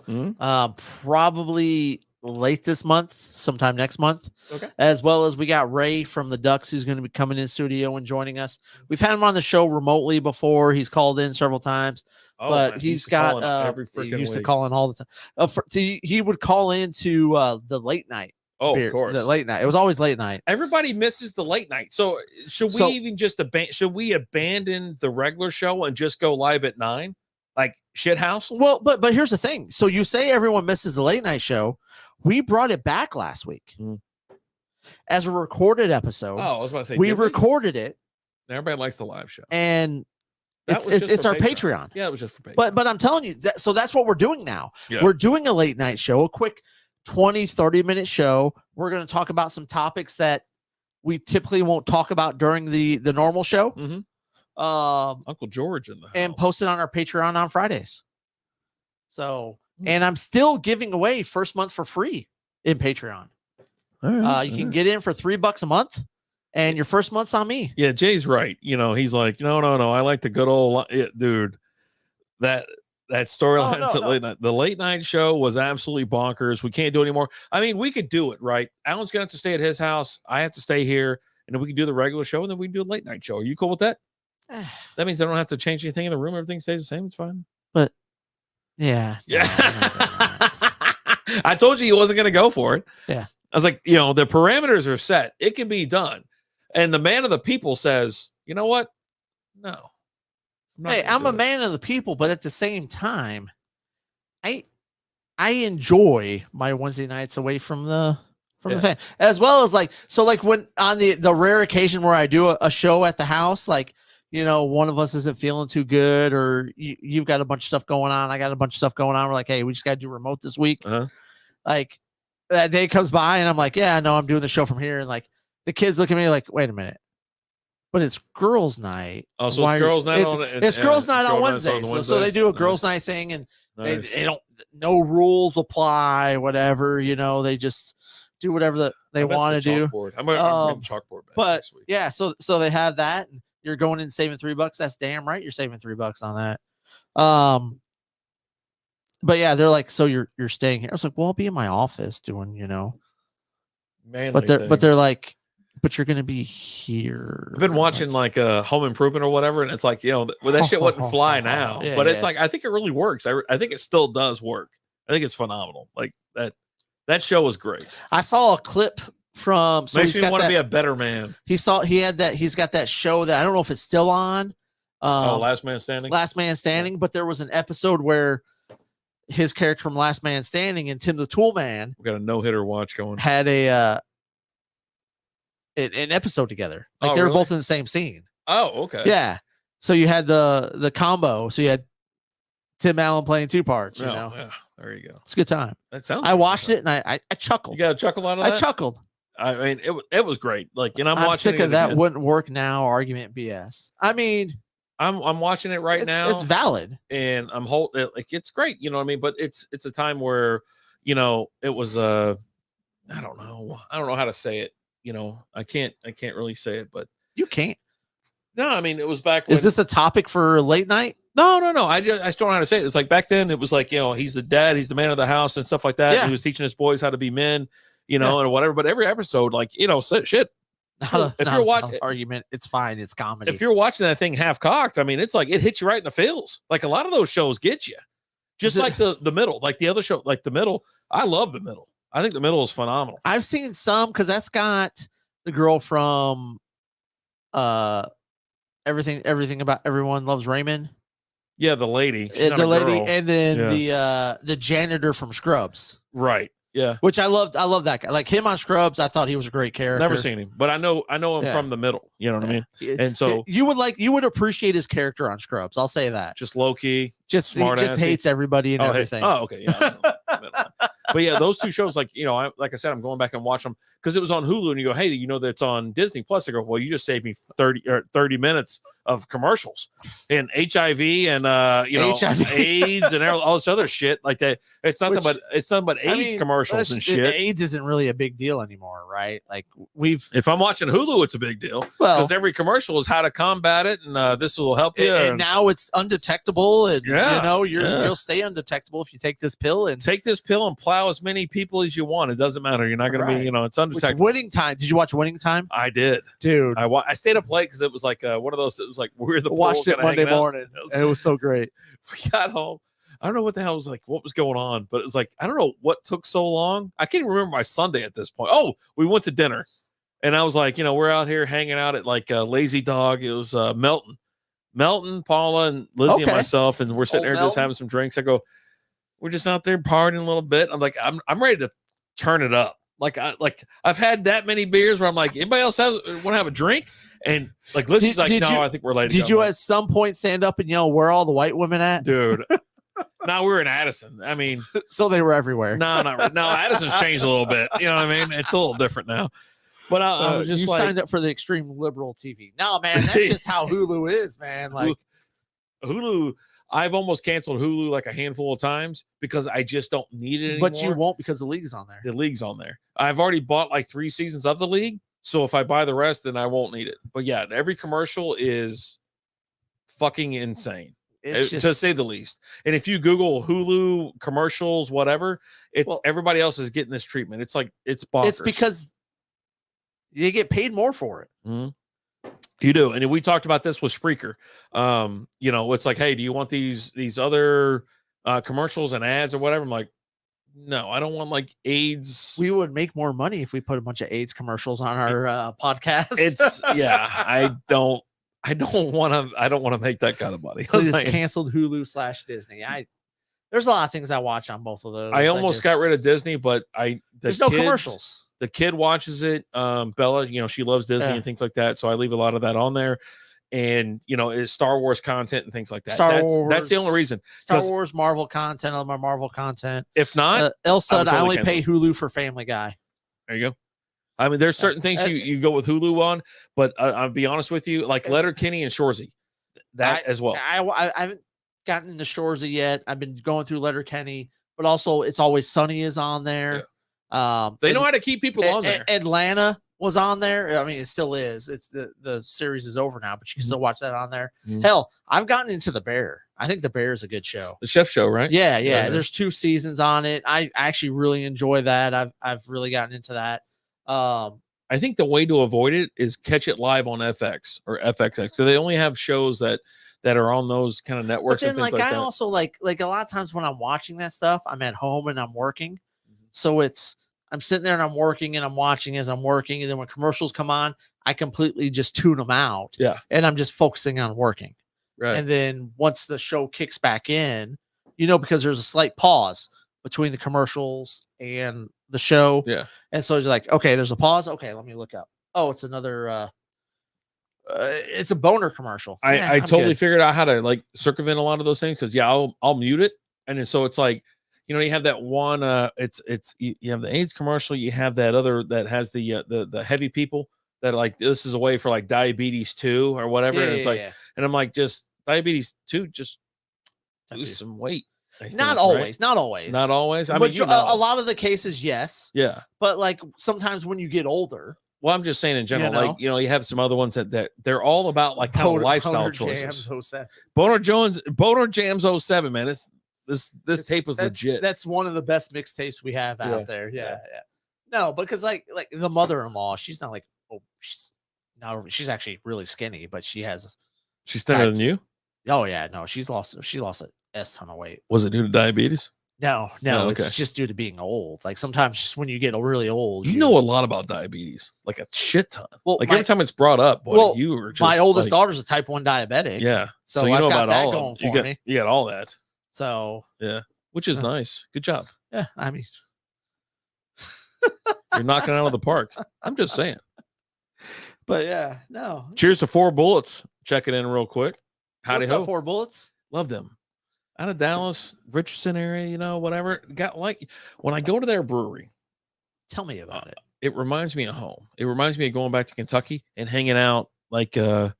Speaker 1: Probably late this month, sometime next month.
Speaker 2: Okay.
Speaker 1: As well as we got Ray from the Ducks, who's going to be coming in studio and joining us. We've had him on the show remotely before. He's called in several times, but man, he's got
Speaker 2: every freaking
Speaker 1: he used
Speaker 2: week.
Speaker 1: to call in all the time. He would call into the late night.
Speaker 2: Oh, of course.
Speaker 1: The late night. It was always late night.
Speaker 2: Everybody misses the late night. So should we even just abandon the regular show and just go live at 9? Like shit house?
Speaker 1: Well, but here's the thing. So you say everyone misses the late night show. We brought it back last week as a recorded episode.
Speaker 2: Oh, I was about to say
Speaker 1: we recorded it.
Speaker 2: Everybody likes the live show,
Speaker 1: and it's our Patreon.
Speaker 2: Yeah, it was just for Patreon.
Speaker 1: But I'm telling you, so that's what we're doing now.
Speaker 2: Yeah.
Speaker 1: We're doing a late night show, a quick 20-30 minute show. We're going to talk about some topics that we typically won't talk about during the normal show.
Speaker 2: Uncle George in the house.
Speaker 1: And post it on our Patreon on Fridays. So, and I'm still giving away first month for free in Patreon. You can get in for $3 a month, and your first month's on me.
Speaker 2: Yeah, Jay's right. He's like, no. I like the good old dude. That storyline to late night. The late night show was absolutely bonkers. We can't do it anymore. I mean, we could do it, right? Alan's gonna have to stay at his house. I have to stay here, and then we can do the regular show, and then we can do a late night show. Are you cool with that? That means I don't have to change anything in the room. Everything stays the same. It's fine.
Speaker 1: But yeah.
Speaker 2: I told you he wasn't going to go for it.
Speaker 1: Yeah.
Speaker 2: I was like, the parameters are set. It can be done. And the man of the people says, you know what? No.
Speaker 1: I'm a man of the people, but at the same time, I enjoy my Wednesday nights away from the fan, as well as when on the rare occasion where I do a show at the house, one of us isn't feeling too good, or you've got a bunch of stuff going on, I got a bunch of stuff going on. We're like, hey, we just got to do remote this week. Like that day comes by, and I'm like, yeah, no, I'm doing the show from here, and the kids look at me like, wait a minute. But it's girls' night.
Speaker 2: Oh, so it's girls' night
Speaker 1: it's girls' night on Wednesdays. So they do a girls' night thing, and they don't, no rules apply, whatever, they just do whatever they want to do.
Speaker 2: I'm going to chalkboard back next week.
Speaker 1: Yeah, so they have that, and you're going in saving $3. That's damn right. You're saving $3 on that. But yeah, they're like, so you're staying here. I was like, well, I'll be in my office doing, but they're like, but you're gonna be here.
Speaker 2: I've been watching Home Improvement or whatever, and it's like, that shit wouldn't fly now.
Speaker 1: Yeah,
Speaker 2: but it's like, I think it really works. I think it still does work. I think it's phenomenal. Like that show was great.
Speaker 1: I saw a clip from
Speaker 2: makes me want to be a better man.
Speaker 1: He's got that show that I don't know if it's still on.
Speaker 2: Last Man Standing.
Speaker 1: Last Man Standing, but there was an episode where his character from Last Man Standing and Tim the Tool Man,
Speaker 2: we got a no-hitter watch going,
Speaker 1: had an episode together. Like they were both in the same scene.
Speaker 2: Oh, okay.
Speaker 1: Yeah. So you had the combo. So you had Tim Allen playing two parts.
Speaker 2: Yeah. There you go.
Speaker 1: It's a good time.
Speaker 2: That sounds.
Speaker 1: I watched it and I chuckled.
Speaker 2: You got a chuckle out of that?
Speaker 1: I chuckled.
Speaker 2: I mean, it was great. I'm watching
Speaker 1: sick of that wouldn't work now argument BS. I mean,
Speaker 2: I'm watching it right now.
Speaker 1: It's valid,
Speaker 2: and I'm it's great. You know what I mean? But it's a time where it was I don't know how to say it. I can't really say it, but
Speaker 1: you can't.
Speaker 2: No, I mean, it was back when.
Speaker 1: Is this a topic for late night?
Speaker 2: No. I just don't know how to say it. It's like back then it was like, he's the dad, he's the man of the house and stuff like that.
Speaker 1: Yeah.
Speaker 2: He was teaching his boys how to be men, and whatever. But every episode, shit.
Speaker 1: If you're watching argument, it's fine. It's comedy.
Speaker 2: If you're watching that thing half cocked, I mean, it's like it hits you right in the feels. Like a lot of those shows get you. Just like the middle, like the other show, like the middle. I love the middle. I think the middle is phenomenal.
Speaker 1: I've seen some because that's got the girl from everything about everyone loves Raymond.
Speaker 2: Yeah, the lady.
Speaker 1: The lady, and then the janitor from Scrubs.
Speaker 2: Right. Yeah.
Speaker 1: Which I loved. I love that guy. Like him on Scrubs, I thought he was a great character.
Speaker 2: Never seen him, but I know him from the middle. You know what I mean? And so
Speaker 1: you would appreciate his character on Scrubs. I'll say that.
Speaker 2: Just low key,
Speaker 1: he just hates everybody and everything.
Speaker 2: Oh, okay. Yeah. But yeah, those two shows, like I said, I'm going back and watch them because it was on Hulu, and you go, hey, that's on Disney Plus. I go, well, you just saved me 30 minutes of commercials and HIV and HIV. AIDS and all this other shit like that. It's nothing but AIDS commercials and shit.
Speaker 1: AIDS isn't really a big deal anymore, right? Like
Speaker 2: if I'm watching Hulu, it's a big deal because every commercial is how to combat it, and this will help you.
Speaker 1: And now it's undetectable, and you'll stay undetectable if you take this pill and
Speaker 2: plow as many people as you want. It doesn't matter. You're not going to be, it's undetectable.
Speaker 1: Winning Time. Did you watch Winning Time?
Speaker 2: I did,
Speaker 1: dude.
Speaker 2: I stayed up late because it was like one of those. It was like we're the
Speaker 1: watched it Monday morning. It was so great.
Speaker 2: We got home. I don't know what the hell was like. What was going on? But it was like I don't know what took so long. I can't even remember my Sunday at this point. Oh, we went to dinner, and I was like, we're out here hanging out at like Lazy Dog. It was Melton, Paula, and Lizzie and myself, and we're sitting there just having some drinks. I go, we're just out there partying a little bit. I'm like, I'm ready to turn it up. I've had that many beers where I'm like, anybody else want to have a drink? And like Lizzie's like, no, I think we're late.
Speaker 1: Did you at some point stand up and yell, "Where are all the white women at?"
Speaker 2: Dude. No, we were in Addison. I mean,
Speaker 1: so they were everywhere.
Speaker 2: No, Addison's changed a little bit. You know what I mean? It's a little different now. But I was just
Speaker 1: signed up for the extreme liberal TV. No, man, that's just how Hulu is, man. Like
Speaker 2: Hulu. I've almost canceled Hulu like a handful of times because I just don't need it anymore.
Speaker 1: But you won't because the league's on there.
Speaker 2: The league's on there. I've already bought like 3 seasons of the league. So if I buy the rest, then I won't need it. But yeah, every commercial is fucking insane, to say the least. And if you Google Hulu commercials, whatever, everybody else is getting this treatment. It's like, it's bonkers.
Speaker 1: It's because you get paid more for it.
Speaker 2: Mm-hmm. You do. And we talked about this with Spreaker. It's like, hey, do you want these other commercials and ads or whatever? I'm like, No, I don't want like AIDS.
Speaker 1: We would make more money if we put a bunch of AIDS commercials on our podcast.
Speaker 2: It's I don't want to make that kind of money.
Speaker 1: Please canceled Hulu / Disney. There's a lot of things I watch on both of those.
Speaker 2: I almost got rid of Disney, but
Speaker 1: there's no commercials.
Speaker 2: The kid watches it. Bella, she loves Disney and things like that. So I leave a lot of that on there. And it's Star Wars content and things like that. That's the only reason.
Speaker 1: Star Wars, Marvel content, all my Marvel content.
Speaker 2: If not,
Speaker 1: Elsa, I only pay Hulu for Family Guy.
Speaker 2: There you go. I mean, there's certain things you go with Hulu on, but I'll be honest with you, like Letterkenny and Shoresy, as well.
Speaker 1: I haven't gotten into Shoresy yet. I've been going through Letterkenny, but also It's Always Sunny is on there.
Speaker 2: Yeah. They know how to keep people on there.
Speaker 1: Atlanta was on there. I mean, it still is. It's the series is over now, but you can still watch that on there. Hell, I've gotten into The Bear. I think The Bear is a good show.
Speaker 2: The chef show, right?
Speaker 1: Yeah. There's 2 seasons on it. I actually really enjoy that. I've really gotten into that.
Speaker 2: I think the way to avoid it is catch it live on FX or FXX. So they only have shows that are on those kind of networks.
Speaker 1: But then,
Speaker 2: and things
Speaker 1: I also like a lot of times when I'm watching that stuff, I'm at home and I'm working. So I'm sitting there and I'm working and I'm watching as I'm working. And then when commercials come on, I completely just tune them out.
Speaker 2: Yeah.
Speaker 1: And I'm just focusing on working.
Speaker 2: Right.
Speaker 1: And then once the show kicks back in, because there's a slight pause between the commercials and the show.
Speaker 2: Yeah.
Speaker 1: And so you're like, okay, there's a pause. Okay, let me look up. Oh, it's another it's a boner commercial.
Speaker 2: I totally figured out how to like circumvent a lot of those things because I'll mute it. And then so it's like, you have that one it's you have the AIDS commercial, you have that other that has the heavy people that are like, this is a way for like diabetes 2 or whatever. And it's and I'm like, just diabetes 2, just lose some weight.
Speaker 1: Not always. Not always.
Speaker 2: I mean,
Speaker 1: a lot of the cases, yes.
Speaker 2: Yeah.
Speaker 1: But like sometimes when you get older.
Speaker 2: Well, I'm just saying in general, like, you have some other ones that they're all about like kind of lifestyle choices. Boner Jams 07, man. This tape was legit.
Speaker 1: That's one of the best mixtapes we have out there. Yeah. No, because like the mother-in-law, she's not like, she's actually really skinny, but she's
Speaker 2: thinner than you.
Speaker 1: Oh yeah, no, she lost a ton of weight.
Speaker 2: Was it due to diabetes?
Speaker 1: No, it's just due to being old. Like sometimes just when you get really old,
Speaker 2: you know a lot about diabetes, like a shit ton.
Speaker 1: Well,
Speaker 2: like every time it's brought up, you were just
Speaker 1: my oldest daughter's a type 1 diabetic.
Speaker 2: Yeah,
Speaker 1: so I've got about that all going for me.
Speaker 2: You got all that.
Speaker 1: So
Speaker 2: yeah, which is nice. Good job.
Speaker 1: Yeah, I mean,
Speaker 2: you're knocking it out of the park. I'm just saying.
Speaker 1: But yeah, no.
Speaker 2: Cheers to 4 Bullets. Check it in real quick. Howdy ho.
Speaker 1: 4 Bullets.
Speaker 2: Love them. Out of Dallas, Richardson area, whatever. Got like when I go to their brewery.
Speaker 1: Tell me about it.
Speaker 2: It reminds me of home. It reminds me of going back to Kentucky and hanging out like
Speaker 1: Anthony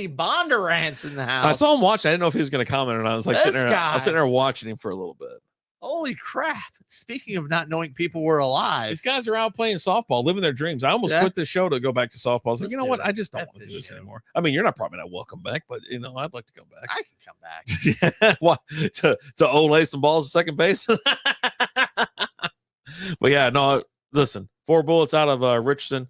Speaker 1: Bondurant's in the house.
Speaker 2: I saw him watching. I didn't know if he was going to comment or not. I was like sitting there watching him for a little bit.
Speaker 1: Holy crap. Speaking of not knowing people were alive.
Speaker 2: These guys are out playing softball, living their dreams. I almost quit this show to go back to softball. I was like, you know what? I just don't want to do this anymore. I mean, you're not probably not welcome back, but I'd like to come back.
Speaker 1: I can come back.
Speaker 2: What? To Olay some balls at second base? But yeah, no, listen, 4 Bullets out of Richardson.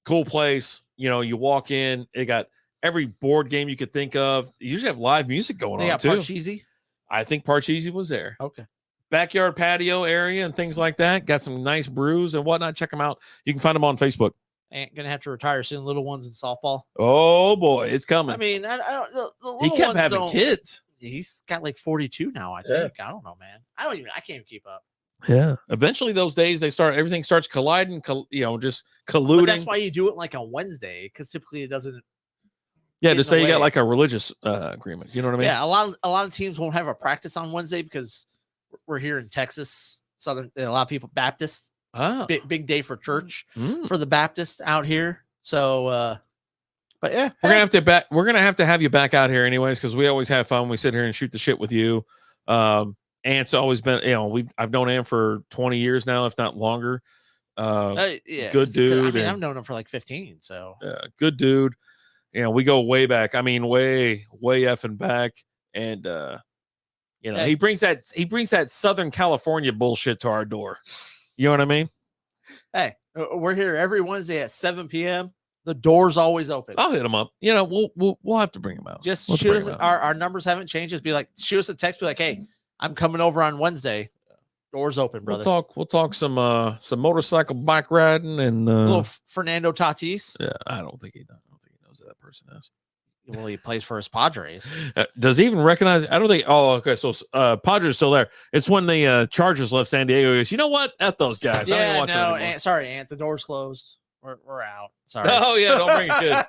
Speaker 2: Cool place. You walk in, it got every board game you could think of. You usually have live music going on too.
Speaker 1: Parcheesi?
Speaker 2: I think Parcheesi was there.
Speaker 1: Okay.
Speaker 2: Backyard patio area and things like that. Got some nice brews and whatnot. Check them out. You can find them on Facebook.
Speaker 1: Ain't gonna have to retire soon. Little ones in softball.
Speaker 2: Oh boy, it's coming.
Speaker 1: I mean, I don't. The
Speaker 2: he kept having kids.
Speaker 1: He's got like 42 now. I think. I don't know, man. I can't even keep up.
Speaker 2: Yeah. Eventually, those days everything starts colliding. Just colluding.
Speaker 1: But that's why you do it like on Wednesday, because typically it doesn't.
Speaker 2: Yeah, to say you got like a religious agreement. You know what I mean?
Speaker 1: Yeah, a lot of teams won't have a practice on Wednesday because we're here in Texas, Southern. A lot of people Baptist.
Speaker 2: Oh.
Speaker 1: Big day for church for the Baptist out here. So, but yeah,
Speaker 2: we're gonna have to have you back out here anyways, because we always have fun. We sit here and shoot the shit with you. Ant's always been, I've known Ant for 20 years now, if not longer. Good dude.
Speaker 1: I mean, I've known him for like 15. So
Speaker 2: good dude. We go way back. I mean, way effing back. And he brings that Southern California bullshit to our door. You know what I mean?
Speaker 1: Hey, we're here every Wednesday at 7 p.m. The door's always open.
Speaker 2: I'll hit them up. We'll have to bring them out.
Speaker 1: Just shoot us. Our numbers haven't changed. Just be like, shoot us a text. Be like, hey, I'm coming over on Wednesday. Doors open, brother.
Speaker 2: We'll talk some motorcycle bike riding and
Speaker 1: little Fernando Tatis.
Speaker 2: Yeah, I don't think he knows who that person is.
Speaker 1: Well, he plays for his Padres.
Speaker 2: Does he even recognize? I don't think. Oh, okay. So Padres still there. It's when the Chargers left San Diego. He goes, you know what? F those guys.
Speaker 1: Yeah, sorry, Ant. The door's closed. We're out. Sorry.
Speaker 2: Oh yeah, don't bring a kid.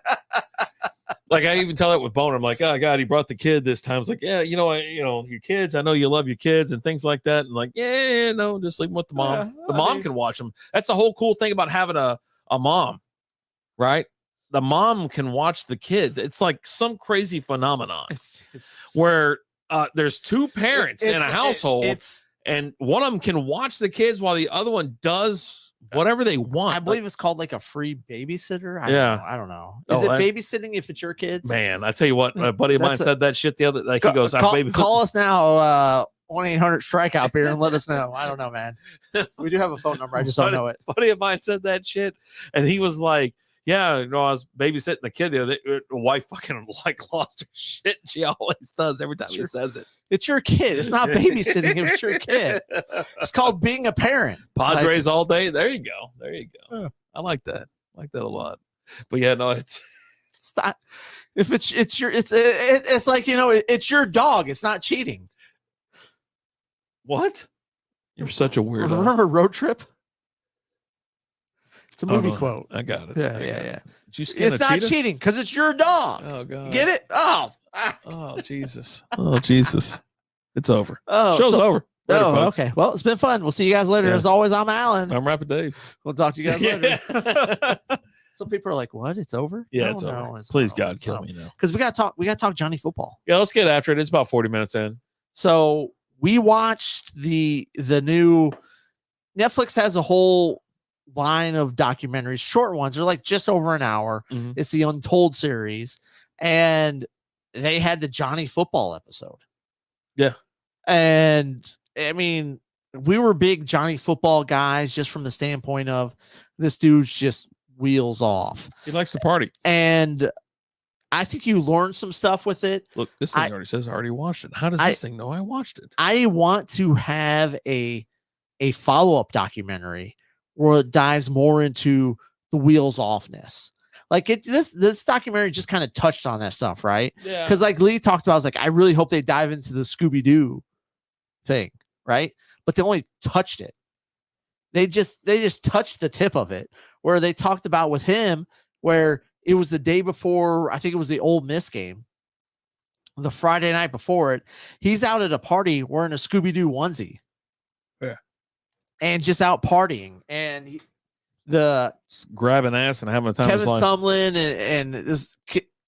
Speaker 2: Like I even tell that with Boner. I'm like, oh God, he brought the kid this time. It's like, yeah, your kids. I know you love your kids and things like that. And like, yeah, no, just leave them with the mom. The mom can watch them. That's the whole cool thing about having a mom, right? The mom can watch the kids. It's like some crazy phenomenon where there's two parents in a household, and one of them can watch the kids while the other one does whatever they want.
Speaker 1: I believe it's called like a free babysitter. I don't know. Is it babysitting if it's your kids?
Speaker 2: Man, I tell you what, a buddy of mine said that shit the other. Like he goes,
Speaker 1: call us now. 1-800-STRIKEOUT beer and let us know. I don't know, man. We do have a phone number. I just don't know it.
Speaker 2: Buddy of mine said that shit, and he was like, yeah, I was babysitting the kid. The wife fucking like lost her shit. She always does every time he says it.
Speaker 1: It's your kid. It's not babysitting. It's your kid. It's called being a parent.
Speaker 2: Padres all day. There you go. Yeah. I like that. I like that a lot. But yeah, no, it's
Speaker 1: not. If it's like it's your dog. It's not cheating.
Speaker 2: What? You're such a weirdo.
Speaker 1: Remember Road Trip? It's a movie quote.
Speaker 2: I got it.
Speaker 1: Yeah.
Speaker 2: Did you skin
Speaker 1: it's not cheating because it's your dog.
Speaker 2: Oh God.
Speaker 1: You get it?
Speaker 2: Oh Jesus. Oh Jesus. It's over.
Speaker 1: Show's
Speaker 2: over.
Speaker 1: Later, folks. Okay. Well, it's been fun. We'll see you guys later. As always, I'm Alan.
Speaker 2: I'm Rapid Dave.
Speaker 1: We'll talk to you guys later. Some people are like, "What? It's over?"
Speaker 2: Yeah, it's over. Please, God, kill me now.
Speaker 1: Because we got to talk Johnny football.
Speaker 2: Yeah, let's get after it. It's about 40 minutes in.
Speaker 1: So we watched the new Netflix has a whole line of documentaries, short ones. They're like just over an hour.
Speaker 2: Mm-hmm.
Speaker 1: It's the Untold series, and they had the Johnny football episode.
Speaker 2: Yeah,
Speaker 1: and I mean, we were big Johnny football guys just from the standpoint of this dude's just wheels off.
Speaker 2: He likes to party,
Speaker 1: and I think you learned some stuff with it.
Speaker 2: Look, this thing already says I already watched it. How does this thing know I watched it?
Speaker 1: I want to have a follow-up documentary where it dives more into the wheels offness. Like this documentary just kind of touched on that stuff, right?
Speaker 2: Yeah.
Speaker 1: Because like Lee talked about, I was like, I really hope they dive into the Scooby-Doo thing, right? But they only touched it. They just touched the tip of it, where they talked about with him, where it was the day before, I think it was the Ole Miss game, the Friday night before it. He's out at a party wearing a Scooby-Doo onesie.
Speaker 2: Yeah.
Speaker 1: And just out partying. And
Speaker 2: grabbing ass and having a time.
Speaker 1: Kevin Sumlin and this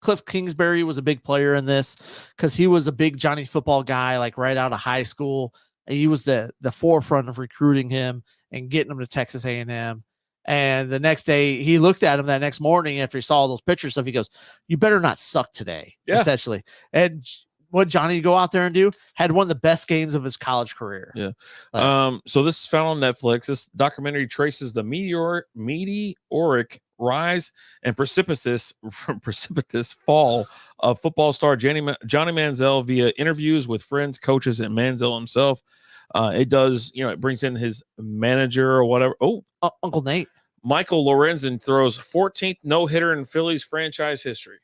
Speaker 1: Cliff Kingsbury was a big player in this because he was a big Johnny football guy, like right out of high school. And he was the forefront of recruiting him and getting him to Texas A&M. And the next day, he looked at him that next morning after he saw all those pictures stuff. He goes, "You better not suck today," essentially. And what Johnny go out there and do had one of the best games of his college career.
Speaker 2: Yeah. So this is found on Netflix. This documentary traces the meteoric rise and precipitous fall of football star Johnny Manziel via interviews with friends, coaches, and Manziel himself. It does, it brings in his manager or whatever.
Speaker 1: Uncle Nate.
Speaker 2: Michael Lorenzen throws 14th no-hitter in Phillies franchise history.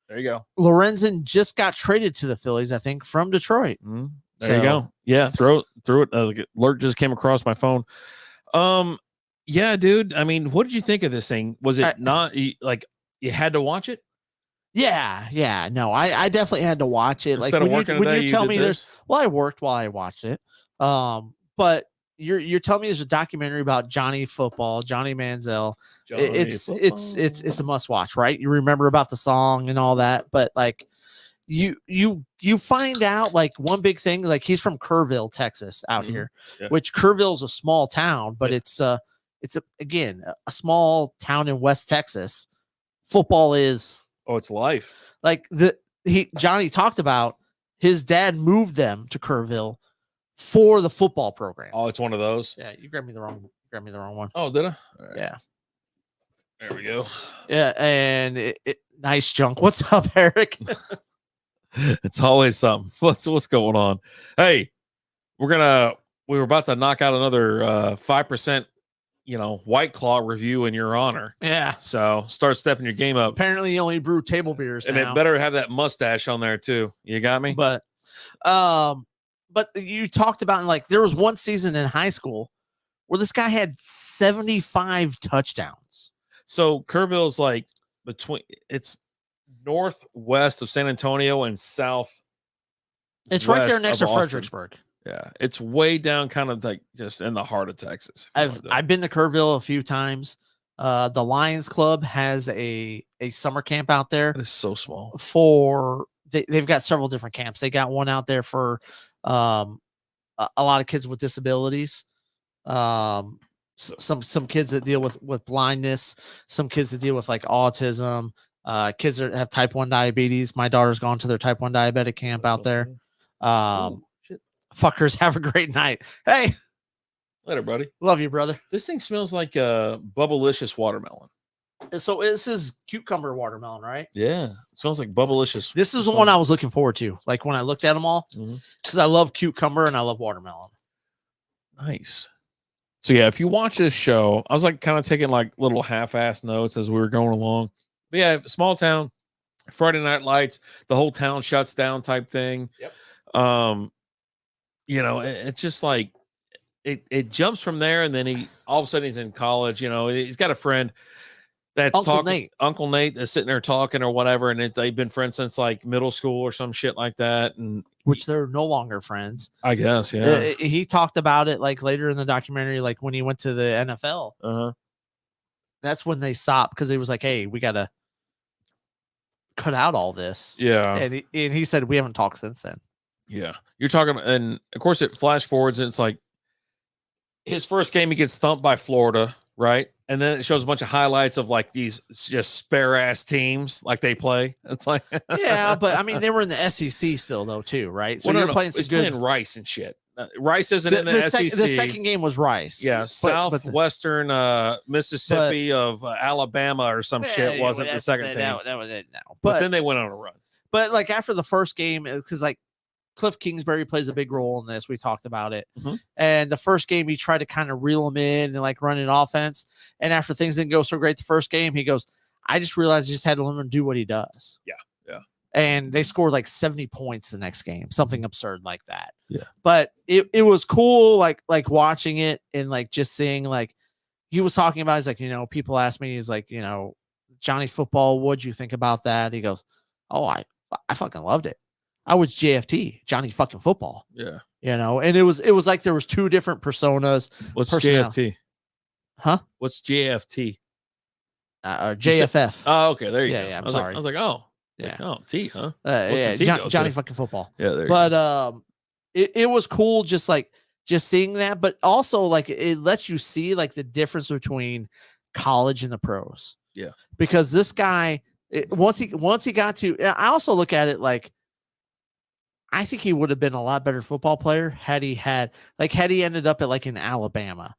Speaker 2: There you go. Lorenzen
Speaker 1: just got traded to the Phillies, I think, from Detroit.
Speaker 2: Mm-hmm. There you go. Yeah, throw it. Alert just came across my phone. Yeah, dude. I mean, what did you think of this thing? Was it not like you had to watch it?
Speaker 1: Yeah. No, I definitely had to watch it.
Speaker 2: Instead
Speaker 1: like
Speaker 2: when
Speaker 1: you tell me this? I worked while I watched it. But you're telling me there's a documentary about Johnny football, Johnny Manziel. It's a must watch, right? You remember about the song and all that, but like you find out like one big thing, like he's from Kerrville, Texas, out here, which Kerrville's a small town, but it's a small town in West Texas. Football is
Speaker 2: it's life.
Speaker 1: Like Johnny talked about his dad moved them to Kerrville for the football program.
Speaker 2: Oh, it's one of those.
Speaker 1: Yeah, you grabbed me the wrong one.
Speaker 2: Oh, did I?
Speaker 1: Right. Yeah.
Speaker 2: There we go.
Speaker 1: Yeah, and nice junk. What's up, Eric?
Speaker 2: It's always something. What's going on? Hey, we were about to knock out another 5%, White Claw review in your honor.
Speaker 1: Yeah.
Speaker 2: So start stepping your game up.
Speaker 1: Apparently, you only brew table beers
Speaker 2: And
Speaker 1: now.
Speaker 2: it better have that mustache on there too. You got me?
Speaker 1: But you talked about like there was one season in high school where this guy had 75 touchdowns.
Speaker 2: So Kerrville's like it's northwest of San Antonio and south.
Speaker 1: It's right there next to Fredericksburg.
Speaker 2: Yeah, it's way down, kind of like just in the heart of Texas.
Speaker 1: I've been to Kerrville a few times. The Lions Club has a summer camp out there.
Speaker 2: It is so small.
Speaker 1: They've got several different camps. They got one out there for a lot of kids with disabilities. Some kids that deal with blindness, some kids that deal with like autism, kids that have type 1 diabetes. My daughter's gone to their type 1 diabetic camp out there. Shit. Fuckers, have a great night. Hey,
Speaker 2: later, buddy.
Speaker 1: Love you, brother.
Speaker 2: This thing smells like Bubblicious watermelon.
Speaker 1: So this is cucumber watermelon, right?
Speaker 2: Yeah, it smells like Bubblicious.
Speaker 1: This is the one I was looking forward to, like when I looked at them all, because I love cucumber and I love watermelon.
Speaker 2: Nice. So yeah, if you watch this show, I was like kind of taking like little half-ass notes as we were going along. But yeah, small town, Friday Night Lights, the whole town shuts down type thing.
Speaker 1: Yep.
Speaker 2: It's just like it jumps from there, and then all of a sudden he's in college. He's got a friend that's Uncle Nate that's sitting there talking or whatever, and they've been friends since like middle school or some shit like that, and
Speaker 1: which they're no longer friends,
Speaker 2: I guess. Yeah,
Speaker 1: he talked about it like later in the documentary, like when he went to the NFL. That's when they stopped because he was like, "Hey, we gotta cut out all this."
Speaker 2: Yeah,
Speaker 1: and he said we haven't talked since then.
Speaker 2: Yeah, you're talking, and of course it flash forwards, and it's like his first game he gets thumped by Florida, right? And then it shows a bunch of highlights of like these just spare ass teams like they play. It's like
Speaker 1: yeah, but I mean they were in the SEC still though too, right? So you're playing some good
Speaker 2: playing Rice and shit. Rice isn't in the SEC.
Speaker 1: The second game was Rice.
Speaker 2: Yeah, Southwestern Mississippi of Alabama or some shit wasn't the second team.
Speaker 1: That was it. No,
Speaker 2: but then they went on a run.
Speaker 1: But like after the first game, because like Cliff Kingsbury plays a big role in this. We talked about it. And the first game, he tried to kind of reel him in and like run an offense. And after things didn't go so great the first game, he goes, I just realized I just had to let him do what he does.
Speaker 2: Yeah. Yeah.
Speaker 1: And they scored like 70 points the next game, something absurd like that.
Speaker 2: Yeah.
Speaker 1: But it was cool, like watching it and like just seeing like he was talking about, he's like, people ask me, he's like, Johnny Football, what'd you think about that? He goes, oh, I fucking loved it. I was JFT, Johnny fucking Football.
Speaker 2: Yeah.
Speaker 1: And it was like there was two different personas.
Speaker 2: What's JFT?
Speaker 1: Huh?
Speaker 2: What's JFT?
Speaker 1: JFF.
Speaker 2: Oh, okay. There you go.
Speaker 1: Yeah, I'm sorry.
Speaker 2: I was like, oh.
Speaker 1: Yeah.
Speaker 2: Oh, T, huh?
Speaker 1: Johnny fucking Football.
Speaker 2: Yeah, there you
Speaker 1: go. It was cool just seeing that, but also like it lets you see like the difference between college and the pros.
Speaker 2: Yeah.
Speaker 1: Because this guy, once he got to, I also look at it like, I think he would have been a lot better football player had he ended up at like in Alabama,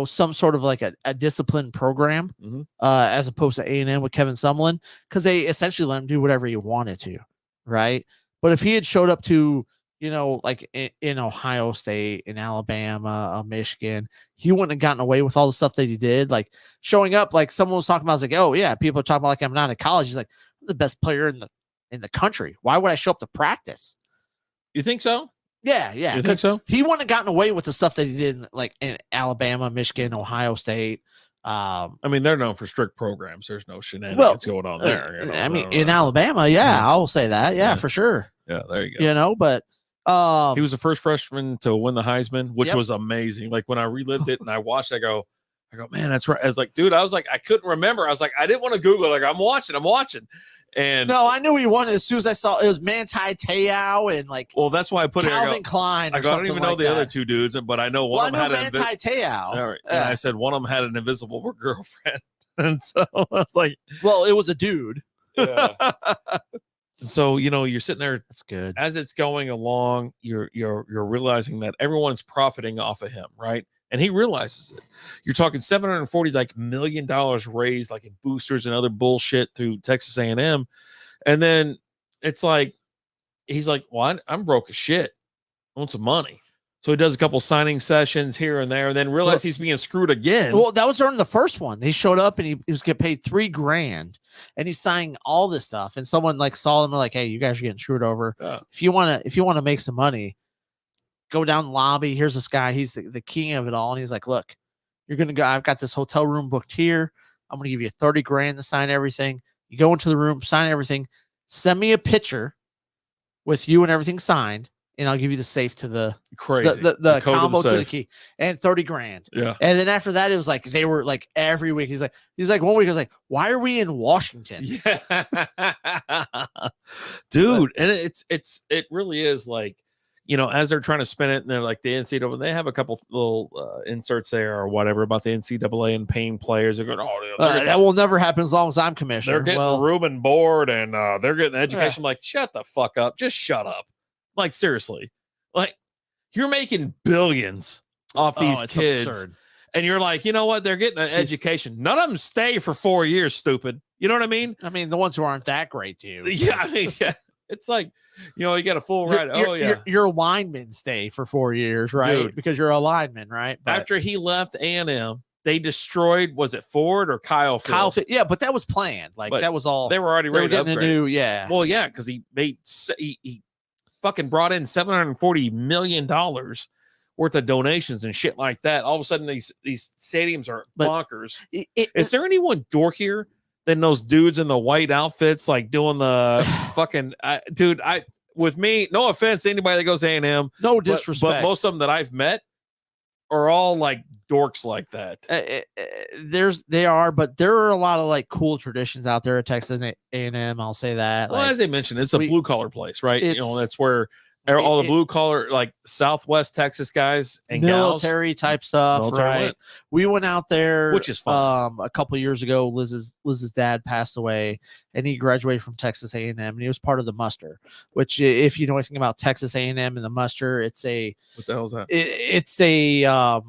Speaker 1: some sort of like a disciplined program, as opposed to A&M with Kevin Sumlin, because they essentially let him do whatever he wanted to, right? But if he had showed up to, like in Ohio State, in Alabama, Michigan, he wouldn't have gotten away with all the stuff that he did. Like showing up, like someone was talking about, I was like, oh yeah, people are talking about like I'm not in college. He's like, I'm the best player in the country. Why would I show up to practice?
Speaker 2: You think so?
Speaker 1: Yeah.
Speaker 2: You think so?
Speaker 1: He wouldn't have gotten away with the stuff that he did in Alabama, Michigan, Ohio State.
Speaker 2: I mean, they're known for strict programs. There's no shenanigans going on there.
Speaker 1: In Alabama, I will say that. Yeah, for sure.
Speaker 2: Yeah, there you go.
Speaker 1: But
Speaker 2: he was the first freshman to win the Heisman, which was amazing. Like when I relived it and I watched, I go, man, that's right. I was like, dude, I couldn't remember. I was like, I didn't want to Google it. Like, I'm watching. And
Speaker 1: no, I knew he won as soon as I saw it was Manti Te'o and like.
Speaker 2: Well, that's why I put
Speaker 1: Calvin Klein.
Speaker 2: I don't even know the other two dudes, but I know one of them had
Speaker 1: Manti Te'o.
Speaker 2: All right. And I said one of them had an invisible girlfriend, and so I was like,
Speaker 1: well, it was a dude.
Speaker 2: Yeah. And so you're sitting there.
Speaker 1: That's good.
Speaker 2: As it's going along, you're realizing that everyone's profiting off of him, right? And he realizes it. You're talking $740 million raised like in boosters and other bullshit through Texas A&M. And then it's like, he's like, well, I'm broke as shit. I want some money. So he does a couple signing sessions here and there, and then realizes he's being screwed again.
Speaker 1: Well, that was during the first one. He showed up and he was getting paid $3,000, and he's signing all this stuff. And someone like saw him and like, hey, you guys are getting screwed over.
Speaker 2: Yeah.
Speaker 1: If you want to make some money, go down the lobby. Here's this guy. He's the king of it all. And he's like, look, you're gonna go. I've got this hotel room booked here. I'm gonna give you $30,000 to sign everything. You go into the room, sign everything. Send me a picture with you and everything signed, and I'll give you the safe to the combo to the key and $30,000.
Speaker 2: Yeah.
Speaker 1: And then after that, it was like they were like every week. He's like 1 week. I was like, why are we in Washington?
Speaker 2: Yeah. Dude, and it really is like, you know, as they're trying to spin it, and they're like the NCAA, they have a couple little inserts there or whatever about the NCAA and paying players. They're going,
Speaker 1: that will never happen as long as I'm commissioner.
Speaker 2: They're getting room and board, and they're getting education. I'm like, shut the fuck up. Just shut up. Like, seriously. Like, you're making billions off these kids.
Speaker 1: Absurd.
Speaker 2: And you're like, you know what? They're getting an education. None of them stay for 4 years, stupid. You know what I mean?
Speaker 1: I mean, the ones who aren't that great to you.
Speaker 2: Yeah, I mean, yeah. It's like, you know, you got a full ride.
Speaker 1: Your linemen stay for 4 years, right?
Speaker 2: Dude.
Speaker 1: Because you're a lineman, right? But
Speaker 2: after he left A&M, they destroyed, was it Ford or Kyle Field?
Speaker 1: Yeah, but that was planned. Like, that was all.
Speaker 2: They were already ready to upgrade.
Speaker 1: Yeah.
Speaker 2: Well, yeah, because he fucking brought in $740 million worth of donations and shit like that. All of a sudden, these stadiums are bonkers. Is there anyone dorkier than those dudes in the white outfits, like doing the fucking dude? With me, no offense to anybody that goes to A&M,
Speaker 1: no disrespect,
Speaker 2: but most of them that I've met are all like dorks like that.
Speaker 1: But there are a lot of like cool traditions out there at Texas A&M. I'll say that.
Speaker 2: Well,
Speaker 1: like,
Speaker 2: as I mentioned, it's a blue collar place, right? You know, that's where all the blue collar, like Southwest Texas guys and
Speaker 1: military
Speaker 2: gals,
Speaker 1: type stuff, right? We went out there,
Speaker 2: which is fun.
Speaker 1: A couple years ago. Liz's dad passed away, and he graduated from Texas A&M, and he was part of the muster. Which, if you know anything about Texas A&M and the muster, it's a
Speaker 2: what the hell is that?
Speaker 1: It's a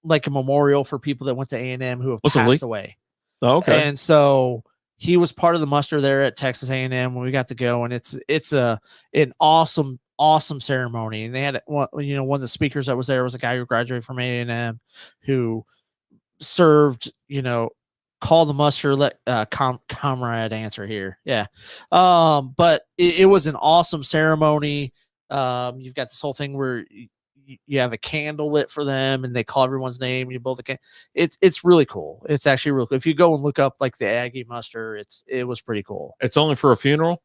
Speaker 1: like a memorial for people that went to A&M who have passed away.
Speaker 2: Oh, okay,
Speaker 1: and so he was part of the muster there at Texas A&M when we got to go, and it's an awesome ceremony. And they had one of the speakers that was there was a guy who graduated from A&M who served, call the muster, let comrade answer here. Yeah. But it was an awesome ceremony. You've got this whole thing where you have a candle lit for them and they call everyone's name and you blow the candle. It's really cool. It's actually real cool. If you go and look up like the Aggie muster, it was pretty cool.
Speaker 2: It's only for a funeral?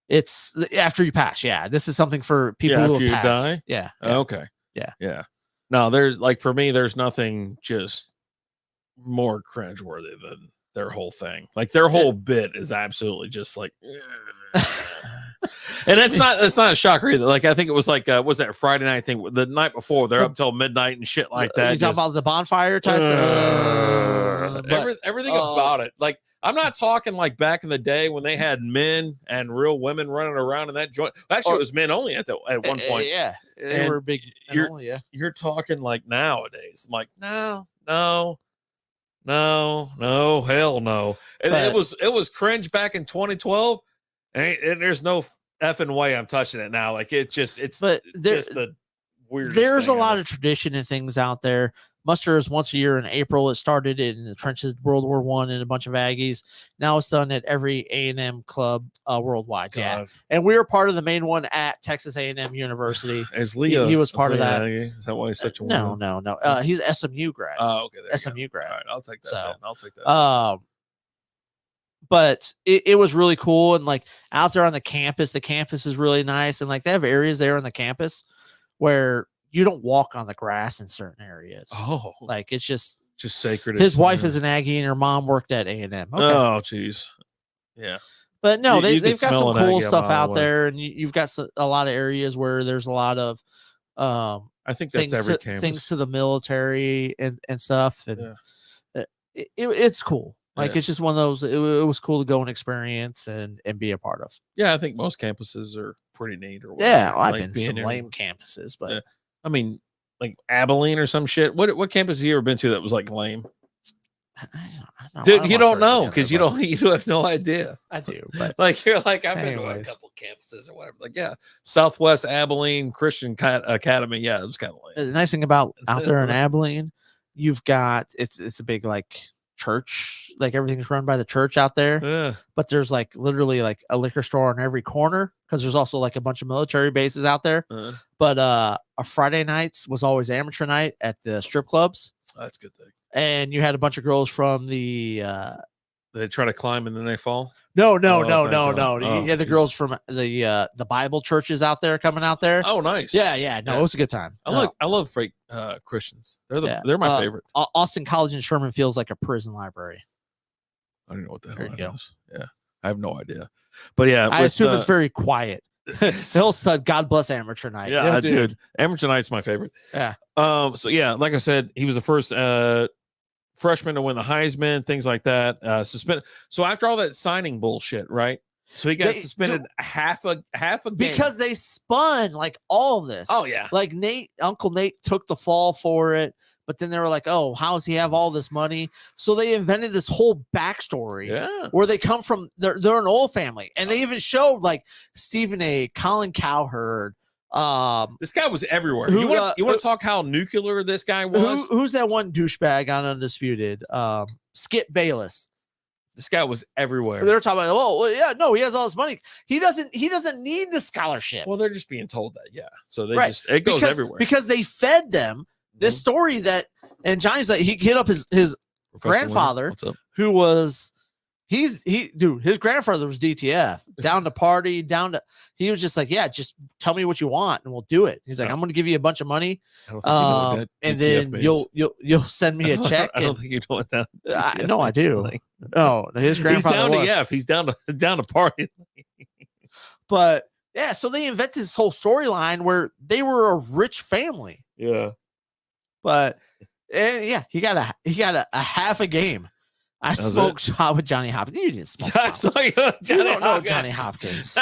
Speaker 1: It's after you pass. Yeah. This is something for people who have passed.
Speaker 2: Die?
Speaker 1: Yeah.
Speaker 2: Okay.
Speaker 1: Yeah.
Speaker 2: Yeah. No, there's like, for me, there's nothing just more cringeworthy than their whole thing. Like their whole bit is absolutely just like, and it's not a shocker either. Like, I think it was like, was that Friday night thing? The night before, they're up till midnight and shit like that.
Speaker 1: You talking about the bonfire type?
Speaker 2: Everything about it. Like, I'm not talking like back in the day when they had men and real women running around in that joint. Actually, it was men only at one point.
Speaker 1: Yeah, they were big.
Speaker 2: You're talking like nowadays. I'm like, no, hell no. And it was cringe back in 2012, and there's no effing way I'm touching it now. Like it's just the weirdest.
Speaker 1: There's a lot of tradition and things out there. Muster is once a year in April. It started in the trenches of World War I and a bunch of Aggies. Now it's done at every A&M club worldwide. God. Yeah, and we were part of the main one at Texas A&M University.
Speaker 2: Is Leo?
Speaker 1: He was part of that.
Speaker 2: Is that why he's such a
Speaker 1: no? He's SMU grad.
Speaker 2: Oh, okay.
Speaker 1: SMU grad.
Speaker 2: All right, I'll take that. I'll take that.
Speaker 1: But it was really cool, and like out there on the campus is really nice, and like they have areas there on the campus where you don't walk on the grass in certain areas.
Speaker 2: Oh,
Speaker 1: like it's just
Speaker 2: sacred.
Speaker 1: His wife is an Aggie and her mom worked at A&M. Okay.
Speaker 2: Oh, geez. Yeah.
Speaker 1: But no, they've got some cool stuff out there, and you've got a lot of areas where there's a lot of
Speaker 2: I think that's every campus.
Speaker 1: Things to the military and stuff, and it's cool. Like it's just one of those. It was cool to go and experience and be a part of.
Speaker 2: Yeah, I think most campuses are pretty neat. Or whatever.
Speaker 1: Yeah, I've been to some lame campuses, but
Speaker 2: I mean, like Abilene or some shit. What campus have you ever been to that was like lame?
Speaker 1: I don't know.
Speaker 2: Dude, you don't
Speaker 1: I
Speaker 2: know
Speaker 1: wanna
Speaker 2: because
Speaker 1: throw the
Speaker 2: you have no idea.
Speaker 1: bus. I do, but
Speaker 2: Like you're like I've been to a
Speaker 1: anyways.
Speaker 2: couple campuses or whatever. Like yeah, Southwest Abilene Christian Academy. Yeah, it was kind of
Speaker 1: the
Speaker 2: lame.
Speaker 1: nice thing about out there in Abilene, you've got it's a big like church, like everything's run by the church out there.
Speaker 2: Yeah.
Speaker 1: But there's like literally like a liquor store on every corner because there's also like a bunch of military bases out there. But a Friday nights was always amateur night at the strip clubs.
Speaker 2: That's a good thing.
Speaker 1: And you had a bunch of girls from the
Speaker 2: they try to climb and then they fall.
Speaker 1: No.
Speaker 2: Oh,
Speaker 1: You had the girls from the Bible churches out there coming out there.
Speaker 2: Oh, nice.
Speaker 1: Yeah. No, it was a good time.
Speaker 2: I love freight Christians. They're my favorite.
Speaker 1: Austin College in Sherman feels like a prison library.
Speaker 2: I don't know what the hell that is. Yeah, I have no idea. But yeah,
Speaker 1: I assume it's very quiet. Hillstud, God bless amateur night.
Speaker 2: Yeah, dude. Amateur night's my favorite.
Speaker 1: Yeah.
Speaker 2: So yeah, like I said, he was the first freshman to win the Heisman, things like that. Suspended. So after all that signing bullshit, right? So he got suspended half a game
Speaker 1: because they spun like all of this.
Speaker 2: Oh yeah,
Speaker 1: like Uncle Nate took the fall for it, but then they were like, "Oh, how does he have all this money?" So they invented this whole backstory, where they come from. They're an oil family, and they even showed like Stephen A. Colin Cowherd.
Speaker 2: This guy was everywhere. You want to talk how nuclear this guy was?
Speaker 1: Who's that one douchebag on Undisputed? Skip Bayless.
Speaker 2: This guy was everywhere.
Speaker 1: They're talking about, well, yeah, no, he has all this money. He doesn't need the scholarship.
Speaker 2: Well, they're just being told that, yeah. So they it goes everywhere
Speaker 1: because they fed them this story that, and Johnny's like, he hit up his grandfather, who was his grandfather was DTF, down to party, he was just like, yeah, just tell me what you want and we'll do it. He's like, I'm going to give you a bunch of money, and then you'll send me a check.
Speaker 2: I don't think you know what that.
Speaker 1: No, I do.
Speaker 2: Like.
Speaker 1: No, his grandfather
Speaker 2: he's down to F. He's down to party.
Speaker 1: But yeah, so they invented this whole storyline where they were a rich family.
Speaker 2: Yeah,
Speaker 1: but yeah, he got a half a game. I smoked shot with Johnny Hopkins. You didn't smoke. You don't know Johnny Hopkins.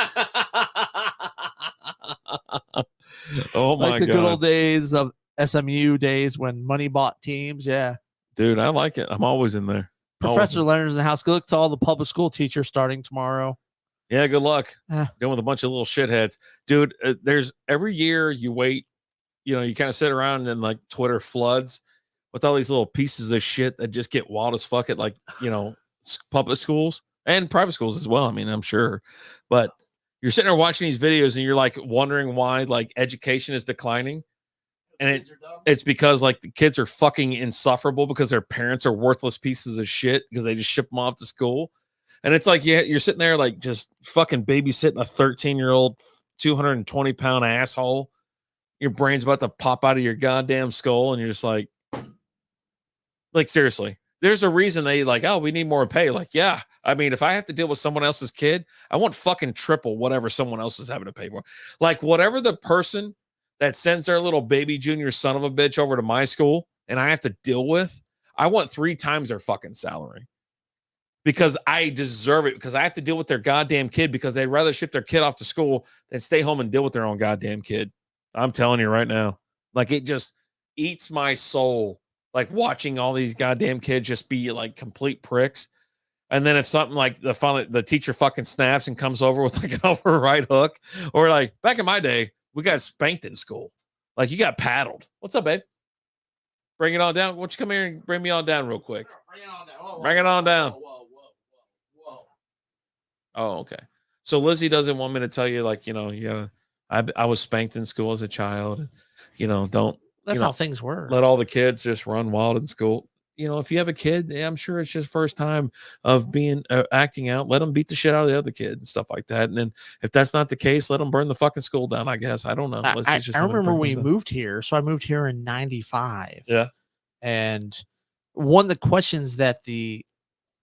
Speaker 2: Oh my
Speaker 1: god! Like the good old days of SMU days when money bought teams. Yeah,
Speaker 2: dude, I like it. I'm always in there.
Speaker 1: Professor Leonard's in the house. Good luck to all the public school teachers starting tomorrow.
Speaker 2: Yeah, good luck. Dealing with a bunch of little shitheads, dude. There's every year you wait. You kind of sit around and like Twitter floods with all these little pieces of shit that just get wild as fuck at like, public schools and private schools as well. I mean, I'm sure, but you're sitting there watching these videos and you're like wondering why like education is declining. And it's because like the kids are fucking insufferable because their parents are worthless pieces of shit because they just ship them off to school. And it's like, you're sitting there like just fucking babysitting a 13-year-old, 220-pound asshole. Your brain's about to pop out of your goddamn skull. And you're just like seriously, there's a reason they like, oh, we need more pay. Like, yeah, I mean, if I have to deal with someone else's kid, I want fucking triple whatever someone else is having to pay for. Like whatever the person that sends their little baby junior son of a bitch over to my school and I have to deal with, I want 3 times their fucking salary because I deserve it, because I have to deal with their goddamn kid, because they'd rather ship their kid off to school than stay home and deal with their own goddamn kid. I'm telling you right now, like it just eats my soul. Like watching all these goddamn kids just be like complete pricks. And then if something like the teacher fucking snaps and comes over with like an over right hook, or like back in my day, we got spanked in school. Like you got paddled. What's up, babe? Bring it on down. Why don't you come here and bring me on down real quick? Bring it on down. Whoa, bring it on down. Whoa. Oh, okay. So Lizzie doesn't want me to tell you, like, I was spanked in school as a child. Don't.
Speaker 1: That's how things were.
Speaker 2: Let all the kids just run wild in school. If you have a kid, I'm sure it's just first time of being acting out. Let them beat the shit out of the other kid and stuff like that. And then if that's not the case, let them burn the fucking school down. I guess I don't know.
Speaker 1: I remember we moved here, so I moved here in '95.
Speaker 2: Yeah,
Speaker 1: and one of the questions that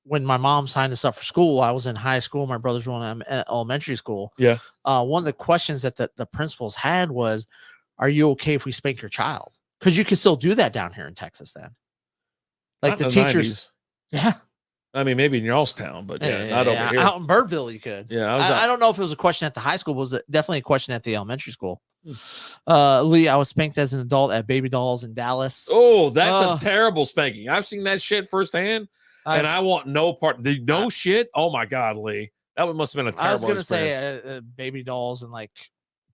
Speaker 1: when my mom signed us up for school, I was in high school. My brothers were in elementary school.
Speaker 2: Yeah.
Speaker 1: One of the questions that the principals had was, are you okay if we spank your child? Because you can still do that down here in Texas then. Like the teachers. 90s. Yeah.
Speaker 2: I mean, maybe in Youngstown, but not over here.
Speaker 1: Out in Birdville, you could.
Speaker 2: Yeah.
Speaker 1: I don't know if it was a question at the high school, but it was definitely a question at the elementary school. Lee, I was spanked as an adult at Baby Dolls in Dallas.
Speaker 2: Oh, that's a terrible spanking. I've seen that shit firsthand. and I want no part. No shit. Oh my God, Lee. That must have been a terrible
Speaker 1: I was gonna
Speaker 2: experience.
Speaker 1: say baby dolls and like,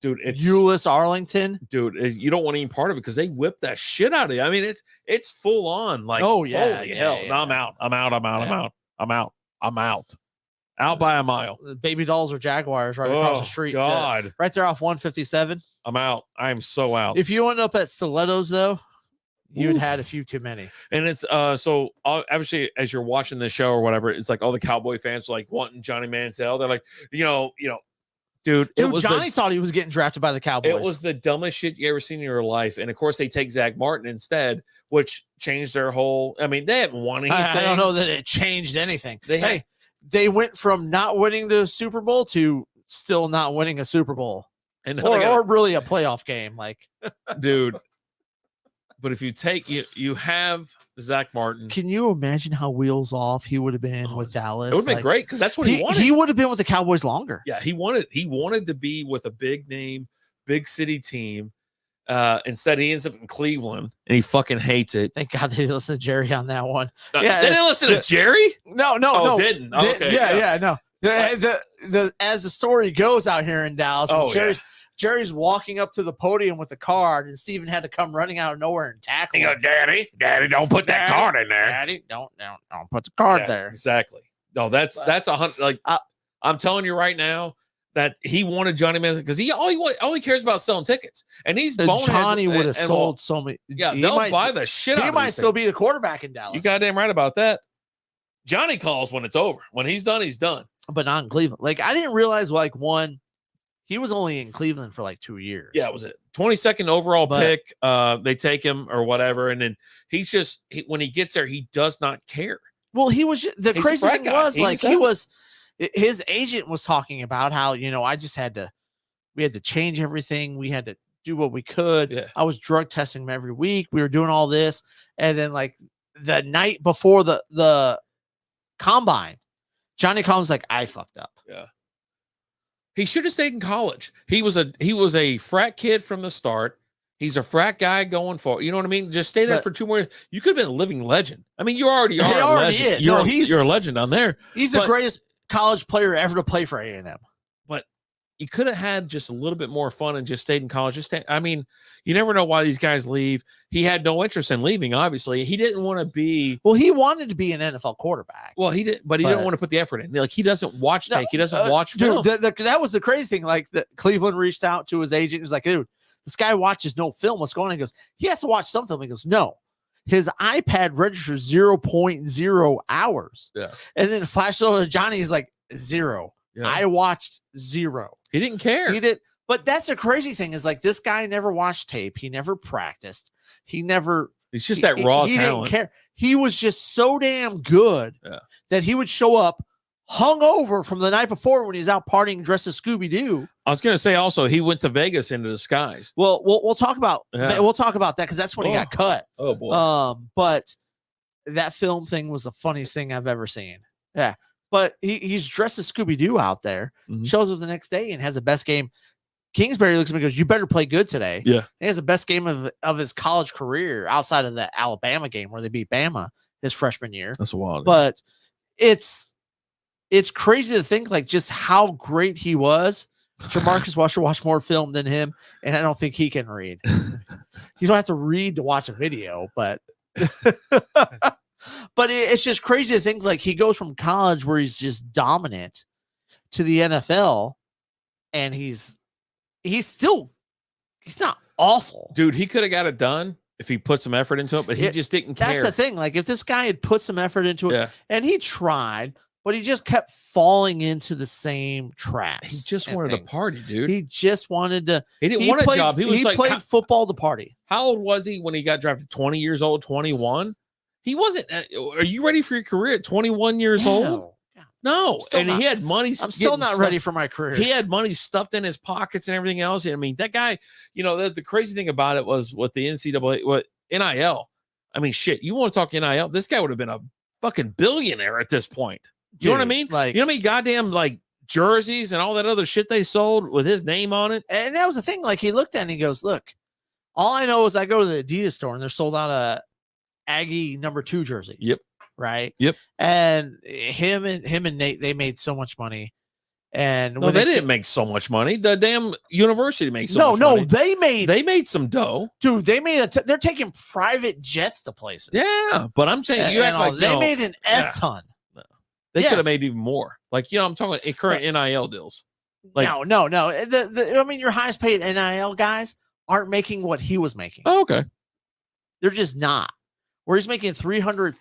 Speaker 2: dude, it's
Speaker 1: Euless Arlington.
Speaker 2: Dude, you don't want any part of it because they whip that shit out of you. I mean, it's full on. Like,
Speaker 1: oh yeah,
Speaker 2: holy hell.
Speaker 1: yeah.
Speaker 2: No, I'm out. Out by a mile.
Speaker 1: The baby dolls are Jaguars right across the street.
Speaker 2: God.
Speaker 1: Right there off 157.
Speaker 2: I'm out. I'm so out.
Speaker 1: If you end up at Stilettos, though, you'd had a few too many.
Speaker 2: And it's so obviously as you're watching the show or whatever, it's like all the Cowboy fans are like wanting Johnny Manziel. They're like, dude,
Speaker 1: Johnny thought he was getting drafted by the Cowboys.
Speaker 2: It was the dumbest shit you ever seen in your life. And of course, they take Zach Martin instead, which changed their whole. I mean, they haven't won anything.
Speaker 1: I don't know that it changed anything. They went from not winning the Super Bowl to still not winning a Super Bowl, or really a playoff game. Like,
Speaker 2: dude. But if you take you have Zach Martin,
Speaker 1: can you imagine how wheels off he would have been with Dallas?
Speaker 2: It would have been great because that's what he wanted.
Speaker 1: He would have been with the Cowboys longer.
Speaker 2: Yeah, he wanted to be with a big name, big city team. Instead, he ends up in Cleveland and he fucking hates it.
Speaker 1: Thank God they didn't listen to Jerry on that one.
Speaker 2: They didn't listen to Jerry?
Speaker 1: No.
Speaker 2: Didn't. Okay.
Speaker 1: Yeah, no. The as the story goes out here in Dallas, Jerry's walking up to the podium with the card, and Steven had to come running out of nowhere and tackle him.
Speaker 2: Daddy, don't put that card in there.
Speaker 1: Daddy, don't put the card there.
Speaker 2: Exactly. No, that's 100. Like I'm telling you right now that he wanted Johnny Manziel because all he cares about selling tickets, and he's
Speaker 1: Johnny would have sold so many.
Speaker 2: Yeah, they'll buy the shit out of it.
Speaker 1: He might still be the quarterback in Dallas.
Speaker 2: You goddamn right about that. Johnny calls when it's over. When he's done, he's done.
Speaker 1: But not in Cleveland. Like I didn't realize he was only in Cleveland for like 2 years.
Speaker 2: Yeah, it was it. 22nd overall pick. They take him or whatever. And then when he gets there, he does not care.
Speaker 1: Well, he's crazy thing was his agent was talking about how, we had to change everything. We had to do what we could.
Speaker 2: Yeah.
Speaker 1: I was drug testing him every week. We were doing all this. And then like the night before the combine, Johnny Collins like, I fucked up.
Speaker 2: Yeah. He should have stayed in college. He was a frat kid from the start. He's a frat guy going for, you know what I mean? Just stay there for 2 more years. You could have been a living legend. I mean, you already are a legend. You're a legend down there.
Speaker 1: He's the greatest college player ever to play for A&M.
Speaker 2: But you could have had just a little bit more fun and just stayed in college. I mean, you never know why these guys leave. He had no interest in leaving, obviously. He didn't want to be.
Speaker 1: Well, he wanted to be an NFL quarterback.
Speaker 2: Well, he didn't want to put the effort in. Like, he doesn't watch tape. He doesn't watch film.
Speaker 1: Dude, that was the crazy thing. Like, Cleveland reached out to his agent. He was like, dude, this guy watches no film. What's going on? He goes, he has to watch some film. He goes, no. His iPad registers 0.0 hours.
Speaker 2: Yeah.
Speaker 1: And then flashed over to Johnny. He's like, 0. Yeah. I watched 0.
Speaker 2: He didn't care.
Speaker 1: He did. But that's the crazy thing is like this guy never watched tape. He never practiced. He's just
Speaker 2: that raw talent.
Speaker 1: He didn't care. He was just so damn good that he would show up hungover from the night before when he's out partying dressed as Scooby-Doo.
Speaker 2: I was going to say also he went to Vegas into disguise.
Speaker 1: Well, we'll talk about that because that's when he got cut.
Speaker 2: Oh boy.
Speaker 1: But that film thing was the funniest thing I've ever seen. Yeah. But he's dressed as Scooby-Doo out there, shows up the next day and has the best game. Kingsbury looks at me and goes, you better play good today.
Speaker 2: Yeah.
Speaker 1: He has the best game of his college career outside of the Alabama game where they beat Bama his freshman year.
Speaker 2: That's wild.
Speaker 1: But it's crazy to think like just how great he was. Jamarcus Washer watched more film than him, and I don't think he can read. You don't have to read to watch a video, but but it's just crazy to think like he goes from college where he's just dominant to the NFL, and he's not awful.
Speaker 2: Dude, he could have got it done if he put some effort into it, but he just didn't care.
Speaker 1: That's the thing. Like if this guy had put some effort into it and he tried, but he just kept falling into the same traps.
Speaker 2: He just wanted to party, dude.
Speaker 1: He just wanted to.
Speaker 2: He didn't want a job.
Speaker 1: He played football to party.
Speaker 2: How old was he when he got drafted? 20 years old, 21? He wasn't. Are you ready for your career at 21 years old? No. And he had money.
Speaker 1: I'm still not ready for my career.
Speaker 2: He had money stuffed in his pockets and everything else. I mean, that guy, the crazy thing about it was what the NCAA, what NIL. I mean, shit, you want to talk NIL? This guy would have been a fucking billionaire at this point. You know what I mean?
Speaker 1: Like,
Speaker 2: you know how many goddamn like jerseys and all that other shit they sold with his name on it?
Speaker 1: And that was the thing. Like he looked at it and he goes, look, all I know is I go to the Adidas store and they're sold out a Aggie number 2 jerseys.
Speaker 2: Yep.
Speaker 1: right?
Speaker 2: Yep.
Speaker 1: And him and Nate, they made so much money. And
Speaker 2: no, they didn't make so much money. The damn university made so much money.
Speaker 1: They made
Speaker 2: some dough,
Speaker 1: dude. They made they're taking private jets to places.
Speaker 2: Yeah, but I'm saying you act like
Speaker 1: they made an ton.
Speaker 2: No. They could have made even more. Like I'm talking about current NIL deals. Like
Speaker 1: no. I mean, your highest paid NIL guys aren't making what he was making.
Speaker 2: Oh, okay.
Speaker 1: They're just not. Where he's making 300.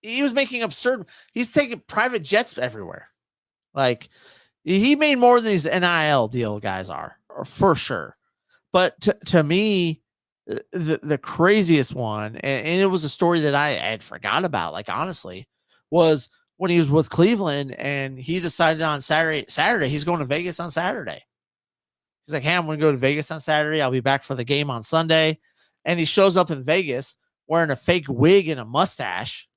Speaker 1: He was making absurd. He's taking private jets everywhere. Like he made more than these NIL deal guys are, for sure. But to me, the craziest one, and it was a story that I had forgot about, like honestly, was when he was with Cleveland and he decided on Saturday he's going to Vegas on Saturday. He's like, hey, I'm going to go to Vegas on Saturday. I'll be back for the game on Sunday. And he shows up in Vegas wearing a fake wig and a mustache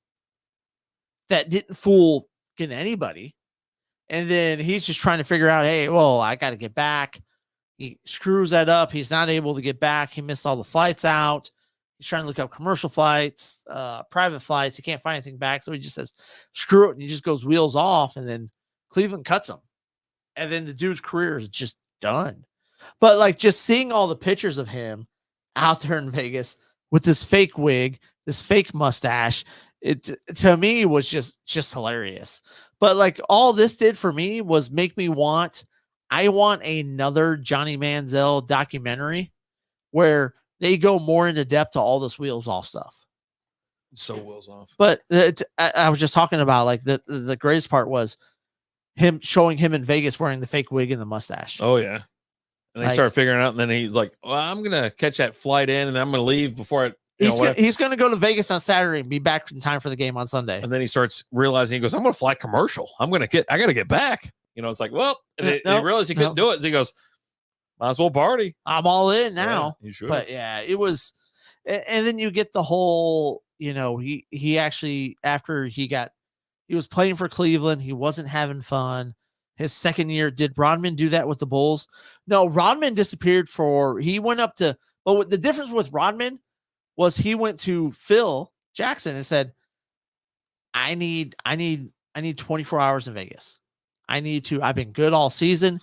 Speaker 1: that didn't fool anybody. And then he's just trying to figure out, hey, well, I got to get back. He screws that up. He's not able to get back. He missed all the flights out. He's trying to look up commercial flights, private flights. He can't find anything back. So he just says, screw it. And he just goes wheels off. And then Cleveland cuts him. And then the dude's career is just done. But like just seeing all the pictures of him out there in Vegas with this fake wig, this fake mustache, it to me was just hilarious. But like all this did for me was make me I want another Johnny Manziel documentary where they go more into depth to all this wheels off stuff.
Speaker 2: So wheels off.
Speaker 1: But I was just talking about like the greatest part was him showing him in Vegas wearing the fake wig and the mustache.
Speaker 2: Oh yeah. And they start figuring out, and then he's like, well, I'm gonna catch that flight in and then I'm gonna leave before it. He's going to go to Vegas on Saturday and be back in time for the game on Sunday. And then he starts realizing, he goes, I'm going to fly commercial. I got to get back. It's like, well, and he realized he couldn't do it. So he goes, might as well party.
Speaker 1: I'm all in now.
Speaker 2: Yeah, you should.
Speaker 1: But yeah, it was. And then you get the whole, he actually, after he was playing for Cleveland, he wasn't having fun. His second year, did Rodman do that with the Bulls? No, Rodman disappeared he went up to, but the difference with Rodman was he went to Phil Jackson and said, I need 24 hours in Vegas. I've been good all season.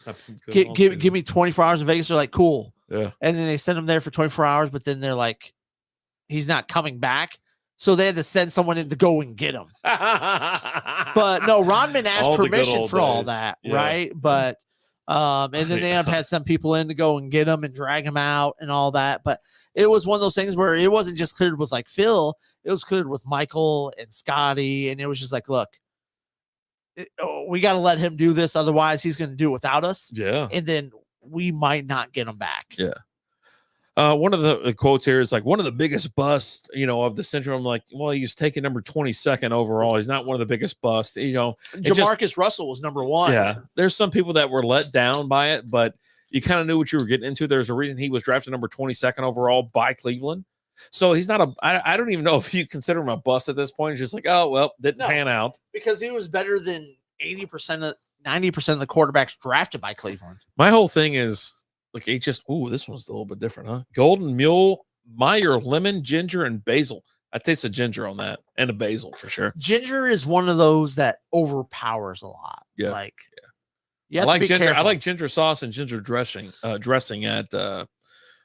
Speaker 1: Give me 24 hours in Vegas. They're like, cool.
Speaker 2: Yeah.
Speaker 1: And then they sent him there for 24 hours, but then they're like, he's not coming back. So they had to send someone in to go and get him. But no, Rodman asked permission for all that. Yeah. Right. But, and then they had some people in to go and get him and drag him out and all that. But it was one of those things where it wasn't just cleared with like Phil, it was cleared with Michael and Scotty. And it was just like, look, we got to let him do this. Otherwise he's going to do it without us.
Speaker 2: Yeah.
Speaker 1: And then we might not get him back.
Speaker 2: Yeah. One of the quotes here is like one of the biggest busts, of the century. I'm like, well, he was taking number 22nd overall. He's not one of the biggest busts,
Speaker 1: Jamarcus Russell was number 1.
Speaker 2: Yeah. There's some people that were let down by it, but you kind of knew what you were getting into. There's a reason he was drafted number 22nd overall by Cleveland. So he's not I don't even know if you consider him a bust at this point. It's just like, oh, well, didn't pan out.
Speaker 1: Because he was better than 90% of the quarterbacks drafted by Cleveland.
Speaker 2: My whole thing is, like, this one's a little bit different, huh? Golden Mule, Meyer, lemon, ginger, and basil. I taste the ginger on that and the basil for sure.
Speaker 1: Ginger is one of those that overpowers a lot.
Speaker 2: Yeah.
Speaker 1: Like,
Speaker 2: I like ginger. Careful. I like ginger sauce and ginger dressing at go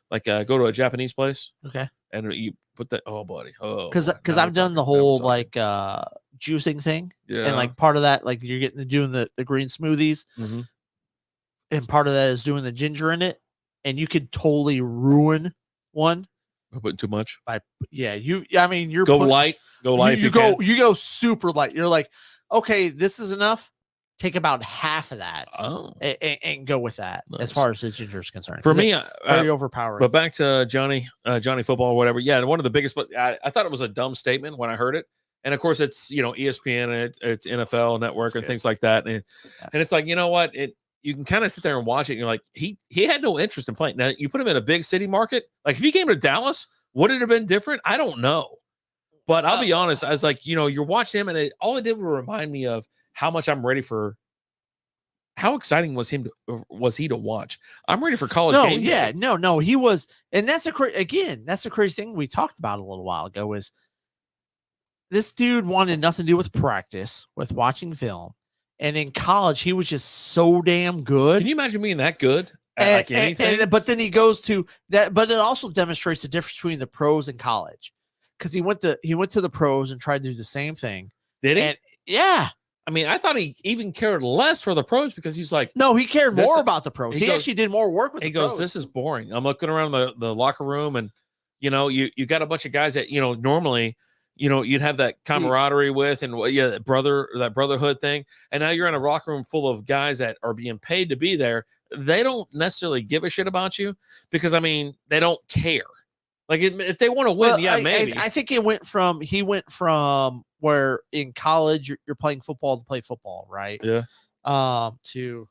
Speaker 2: to a Japanese place.
Speaker 1: Okay.
Speaker 2: And you put that. Oh, buddy. Oh,
Speaker 1: because I've done the whole juicing thing.
Speaker 2: Yeah.
Speaker 1: And like part of that, like you're doing the green smoothies.
Speaker 2: Mm-hmm.
Speaker 1: And part of that is doing the ginger in it, and you could totally ruin one.
Speaker 2: By putting too much.
Speaker 1: You're
Speaker 2: light. Go light.
Speaker 1: You go super light. You're like, okay, this is enough. Take about half of that and go with that. Nice. As far as the ginger is concerned.
Speaker 2: For me,
Speaker 1: very overpowering.
Speaker 2: But back to Johnny Football or whatever. Yeah, one of the biggest. But I thought it was a dumb statement when I heard it. And of course, it's ESPN and it's NFL Network and things like that. And it's like, you know what? You can kind of sit there and watch it and you're like, he had no interest in playing. Now, you put him in a big city market. Like, if he came to Dallas, would it have been different? I don't know. But I'll be honest. I was like, you're watching him, and all it did was remind me of how much I'm ready for. How exciting was he to watch? I'm ready for college game.
Speaker 1: Yeah, no, he was. And that's the crazy thing we talked about a little while ago is this dude wanted nothing to do with practice, with watching film. And in college, he was just so damn good.
Speaker 2: Can you imagine being that good at like anything?
Speaker 1: But then he goes to that. But it also demonstrates the difference between the pros and college, because he went to the pros and tried to do the same thing.
Speaker 2: Did he?
Speaker 1: And yeah.
Speaker 2: I mean, I thought he even cared less for the pros because he's like,
Speaker 1: no, he cared more about the pros. He
Speaker 2: goes,
Speaker 1: actually did more work with the pros.
Speaker 2: He goes, this is boring. I'm looking around the locker room, and you know, you got a bunch of guys that, you know, normally, you know, you'd have that camaraderie with, and that brotherhood thing. And now you're in a locker room full of guys that are being paid to be there. They don't necessarily give a shit about you because, I mean, they don't care. Like if they want to win, maybe.
Speaker 1: I think he went from where in college you're playing football to play football, right?
Speaker 2: Yeah.
Speaker 1: To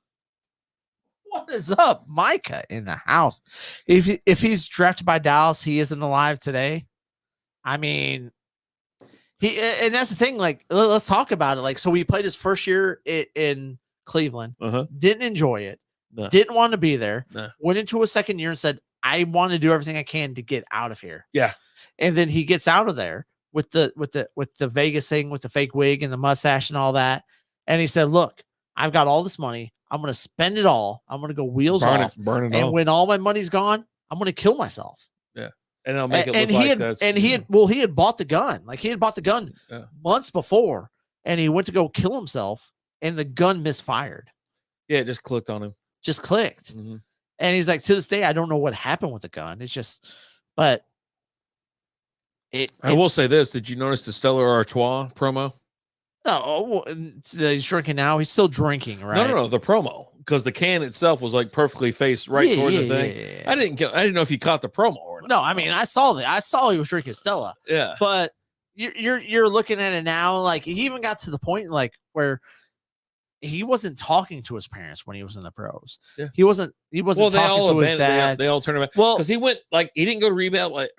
Speaker 1: what is up, Micah in the house? If he's drafted by Dallas, he isn't alive today. I mean, and that's the thing. Like, let's talk about it. Like, so he played his first year in Cleveland, didn't enjoy it, didn't want to be there, went into a second year and said, I want to do everything I can to get out of here.
Speaker 2: Yeah.
Speaker 1: And then he gets out of there with the Vegas thing, with the fake wig and the mustache and all that. And he said, look, I've got all this money. I'm going to spend it all. I'm going to go wheels off.
Speaker 2: Burn it
Speaker 1: and
Speaker 2: off.
Speaker 1: When all my money's gone, I'm going to kill myself.
Speaker 2: Yeah. And I'll make it look
Speaker 1: he had bought the gun. Like, he had bought the gun months before, and he went to go kill himself, and the gun misfired.
Speaker 2: Yeah, it just clicked on him.
Speaker 1: Just clicked.
Speaker 2: Mm-hmm.
Speaker 1: And he's like, to this day, I don't know what happened with the gun. It's just, but
Speaker 2: I will say this. Did you notice the Stella Artois promo?
Speaker 1: No, he's drinking now. He's still drinking, right?
Speaker 2: No, the promo, because the can itself was like perfectly faced right towards the thing. Yeah. I didn't know if you caught the promo or not.
Speaker 1: No, I mean, I saw he was drinking Stella.
Speaker 2: Yeah,
Speaker 1: but you're looking at it now. Like, he even got to the point like where he wasn't talking to his parents when he was in the pros. Yeah. He wasn't talking to his dad.
Speaker 2: They all turned him back. Well, because he didn't go to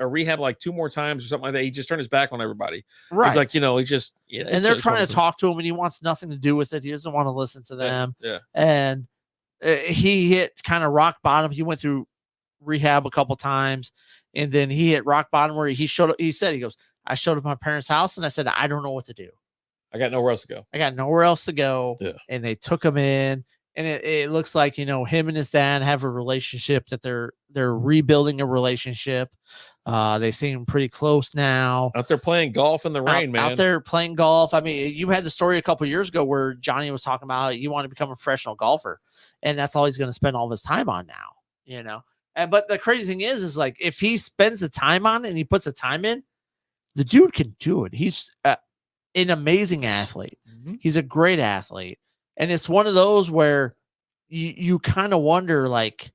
Speaker 2: rehab like 2 more times or something like that. He just turned his back on everybody. Right. He's like, you know, he just,
Speaker 1: and they're trying to talk to him, and he wants nothing to do with it. He doesn't want to listen to them.
Speaker 2: Yeah.
Speaker 1: And he hit kind of rock bottom. He went through rehab a couple times, and then he hit rock bottom where he showed up. He goes, I showed up at my parents' house, and I said, I don't know what to do.
Speaker 2: I got nowhere else to go.
Speaker 1: Yeah. And they took him in, and it looks like, you know, him and his dad have a relationship that they're rebuilding a relationship. They seem pretty close now.
Speaker 2: Out there playing golf in the rain, man.
Speaker 1: Out there playing golf. I mean, you had the story a couple years ago where Johnny was talking about you want to become a professional golfer, and that's all he's going to spend all of his time on now, you know. But the crazy thing is like, if he spends the time on it and he puts the time in, the dude can do it. He's an amazing athlete. Mm-hmm. He's a great athlete. And it's one of those where you kind of wonder, like,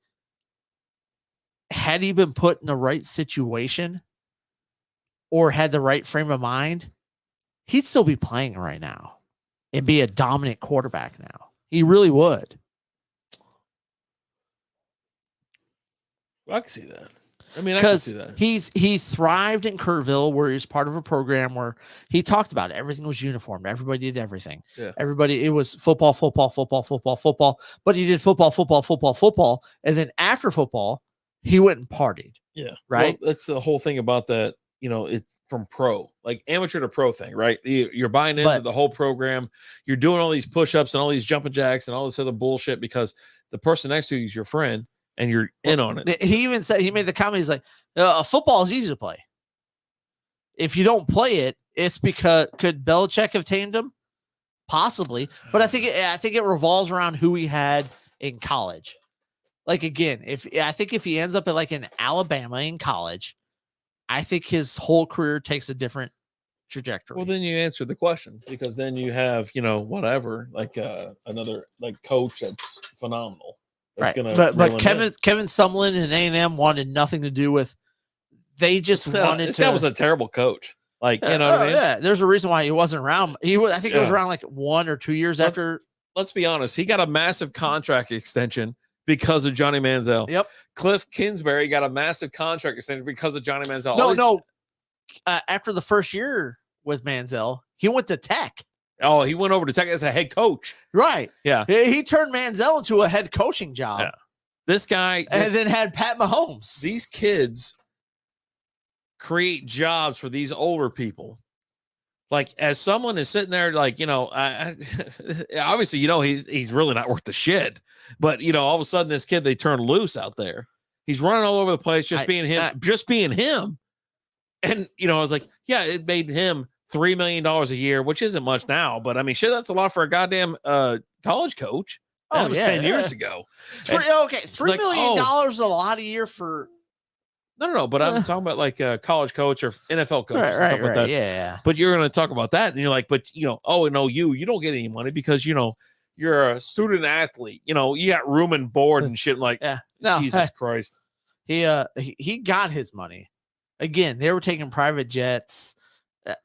Speaker 1: had he been put in the right situation or had the right frame of mind, he'd still be playing right now and be a dominant quarterback now. He really would.
Speaker 2: Well, I can see that. I mean, I can see that.
Speaker 1: He thrived in Kerrville, where he's part of a program where he talked about it. Everything was uniform. Everybody did everything. Yeah. It was football. But he did football. And then after football, he went and partied.
Speaker 2: Yeah.
Speaker 1: Right.
Speaker 2: Well, that's the whole thing about that. You know, it's from pro, like amateur to pro thing, right? You're buying into the whole program. You're doing all these push-ups and all these jumping jacks and all this other bullshit because the person next to you is your friend. And you're in on it.
Speaker 1: He even said, he made the comment, he's like, football is easy to play. If you don't play it, it's because, could Belichick have tamed him? Possibly. But I think it revolves around who he had in college. Like, again, if he ends up at in Alabama in college, I think his whole career takes a different trajectory.
Speaker 2: Well, then you answer the question, because then you have, whatever, another coach that's phenomenal.
Speaker 1: Right. But Kevin Sumlin and A&M wanted nothing to do with. They just wanted to.
Speaker 2: That was a terrible coach. What I mean?
Speaker 1: Yeah, there's a reason why he wasn't around. He was around 1 or 2 years after.
Speaker 2: Let's be honest. He got a massive contract extension because of Johnny Manziel.
Speaker 1: Yep.
Speaker 2: Cliff Kingsbury got a massive contract extension because of Johnny Manziel.
Speaker 1: No. After the first year with Manziel, he went to Tech.
Speaker 2: Oh, he went over to Tech as a head coach.
Speaker 1: Right.
Speaker 2: Yeah.
Speaker 1: He turned Manziel into a head coaching job.
Speaker 2: Yeah. This guy.
Speaker 1: And then had Pat Mahomes.
Speaker 2: These kids create jobs for these older people Like, as someone is sitting there, like, obviously, he's really not worth the shit. But all of a sudden, this kid, they turn loose out there. He's running all over the place, just being him. And I was like, yeah, it made him $3 million a year, which isn't much now, but I mean, shit, that's a lot for a goddamn college coach. That was 10 years ago.
Speaker 1: $3 million is a lot a year for.
Speaker 2: No, but I'm talking about like a college coach or NFL coach and stuff like that.
Speaker 1: Yeah.
Speaker 2: But you're going to talk about that, and you're like, but you don't get any money because you're a student athlete. You got room and board and shit. Like, Jesus Christ.
Speaker 1: He got his money. Again, they were taking private jets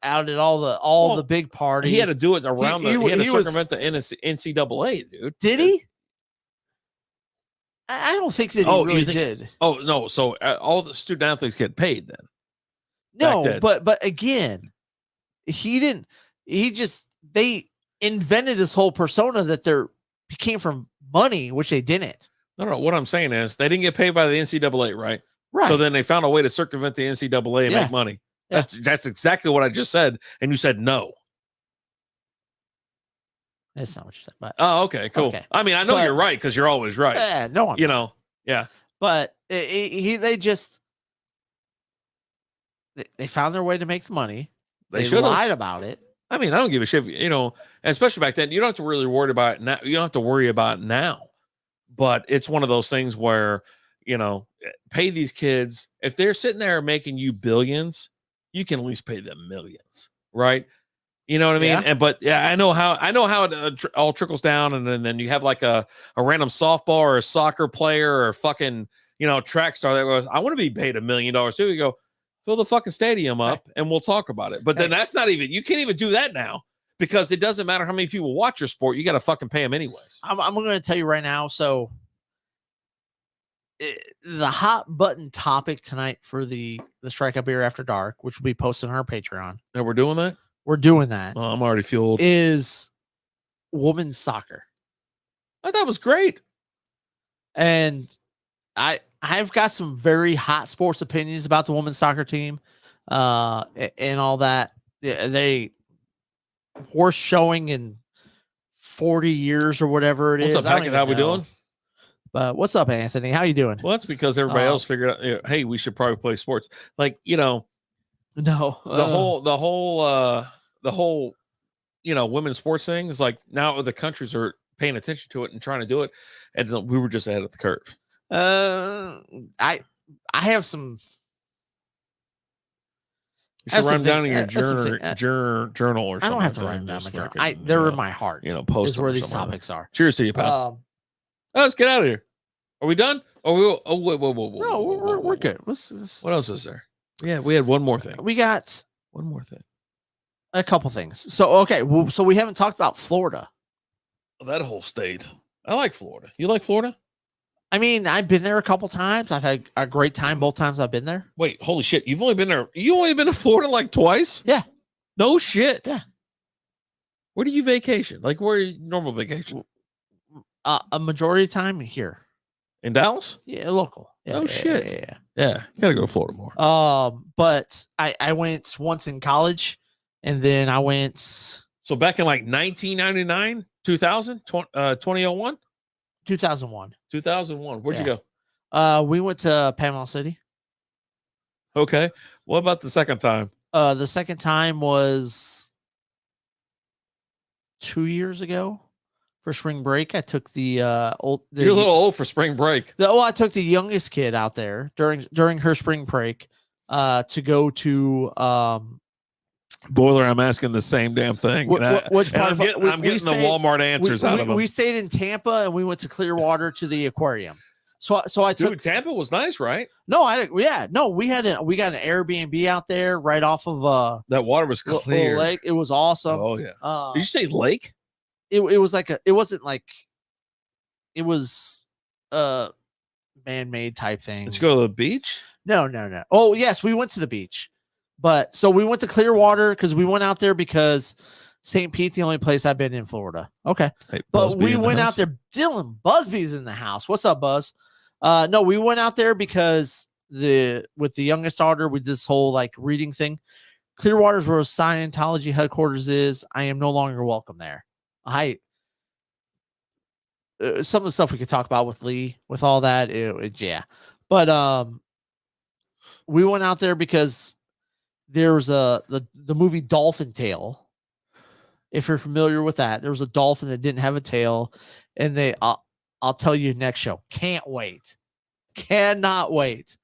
Speaker 1: out at all the big parties.
Speaker 2: He had to do it around he had to circumvent the NCAA, dude.
Speaker 1: Did he? I don't think that he really did.
Speaker 2: Oh no! So all the student athletes get paid then.
Speaker 1: No, but again, he didn't. They invented this whole persona that he came from money, which they didn't.
Speaker 2: No. What I'm saying is they didn't get paid by the NCAA, right?
Speaker 1: Right.
Speaker 2: So then they found a way to circumvent the NCAA and make money. Yeah. That's exactly what I just said, and you said no.
Speaker 1: That's not what you said. But
Speaker 2: okay, cool. Okay. I mean, I know you're right because you're always right.
Speaker 1: Yeah, no,
Speaker 2: yeah.
Speaker 1: But they found their way to make the money. They lied about it.
Speaker 2: I mean, I don't give a shit. And especially back then, you don't have to really worry about it now. You don't have to worry about it now. But it's one of those things where pay these kids. If they're sitting there making you billions, you can at least pay them millions, right? You know what I mean?
Speaker 1: Yeah.
Speaker 2: I know how it all trickles down, and then you have like a random softball or a soccer player or a fucking track star that goes, I want to be paid $1 million too. You go, fill the fucking stadium up, and we'll talk about it. But then that's not even, you can't even do that now because it doesn't matter how many people watch your sport. You got to fucking pay them anyways.
Speaker 1: I'm going to tell you right now. So the hot button topic tonight for the Strikeout Beer After Dark, which will be posted on our Patreon.
Speaker 2: And we're doing that.
Speaker 1: We're doing that.
Speaker 2: Oh, I'm already fueled.
Speaker 1: Is women's soccer.
Speaker 2: I thought it was great.
Speaker 1: And I've got some very hot sports opinions about the women's soccer team and all that. They worst showing in 40 years or whatever it is.
Speaker 2: What's up, Hackett? How we doing?
Speaker 1: But what's up, Anthony? How you doing?
Speaker 2: Well, that's because everybody else figured out, hey, we should probably play sports. Like,
Speaker 1: no,
Speaker 2: the whole women's sports thing is like now the countries are paying attention to it and trying to do it, and we were just ahead of the curve.
Speaker 1: I have some.
Speaker 2: You should write them down in your journal or something.
Speaker 1: I don't have to write them down in my journal. They're in my heart.
Speaker 2: Post
Speaker 1: is where these topics are.
Speaker 2: Cheers to you, pal. Let's get out of here. Are we done? Whoa.
Speaker 1: No, we're good.
Speaker 2: What else is there? Yeah, we had one more thing.
Speaker 1: We got
Speaker 2: one more thing.
Speaker 1: A couple things. So so we haven't talked about Florida.
Speaker 2: That whole state. I like Florida. You like Florida?
Speaker 1: I mean, I've been there a couple times. I've had a great time both times I've been there.
Speaker 2: Wait, holy shit! You've only been there. You only been to Florida like twice?
Speaker 1: Yeah.
Speaker 2: No shit.
Speaker 1: Yeah.
Speaker 2: Where do you vacation? Like where you normal vacation?
Speaker 1: A majority of the time here.
Speaker 2: In Dallas?
Speaker 1: Yeah, local. Yeah,
Speaker 2: shit. Yeah. You gotta go to Florida more.
Speaker 1: But I went once in college, and then I went.
Speaker 2: So back in like 1999, 2000, 2001?
Speaker 1: 2001.
Speaker 2: 2001. Where'd you go?
Speaker 1: We went to Panama City.
Speaker 2: Okay. What about the second time?
Speaker 1: The second time was 2 years ago. For spring break, I took the old.
Speaker 2: You're a little old for spring break.
Speaker 1: I took the youngest kid out there during her spring break to go to.
Speaker 2: Boiler, I'm asking the same damn thing.
Speaker 1: Which part
Speaker 2: I'm getting the Walmart answers out of them.
Speaker 1: We stayed in Tampa and we went to Clearwater to the aquarium. So I took.
Speaker 2: Dude, Tampa was nice, right?
Speaker 1: No, we got an Airbnb out there right off of
Speaker 2: that water was clear.
Speaker 1: Lake. It was awesome.
Speaker 2: Oh yeah. Did you say lake?
Speaker 1: It was like it wasn't like it was a man-made type thing.
Speaker 2: Did you go to the beach?
Speaker 1: No. Oh yes, we went to the beach. But so we went to Clearwater because we went out there because St. Pete's the only place I've been in Florida. Okay.
Speaker 2: Hey,
Speaker 1: but we went out there. Dylan Busby's in the house. What's up, Buzz? No, we went out there because with the youngest daughter, we did this whole like reading thing. Clearwater's where Scientology headquarters is. I am no longer welcome there. Some of the stuff we could talk about with Lee, with all that, yeah. But we went out there because there's the movie Dolphin Tale. If you're familiar with that, there was a dolphin that didn't have a tail, and I'll tell you next show. Can't wait, cannot wait.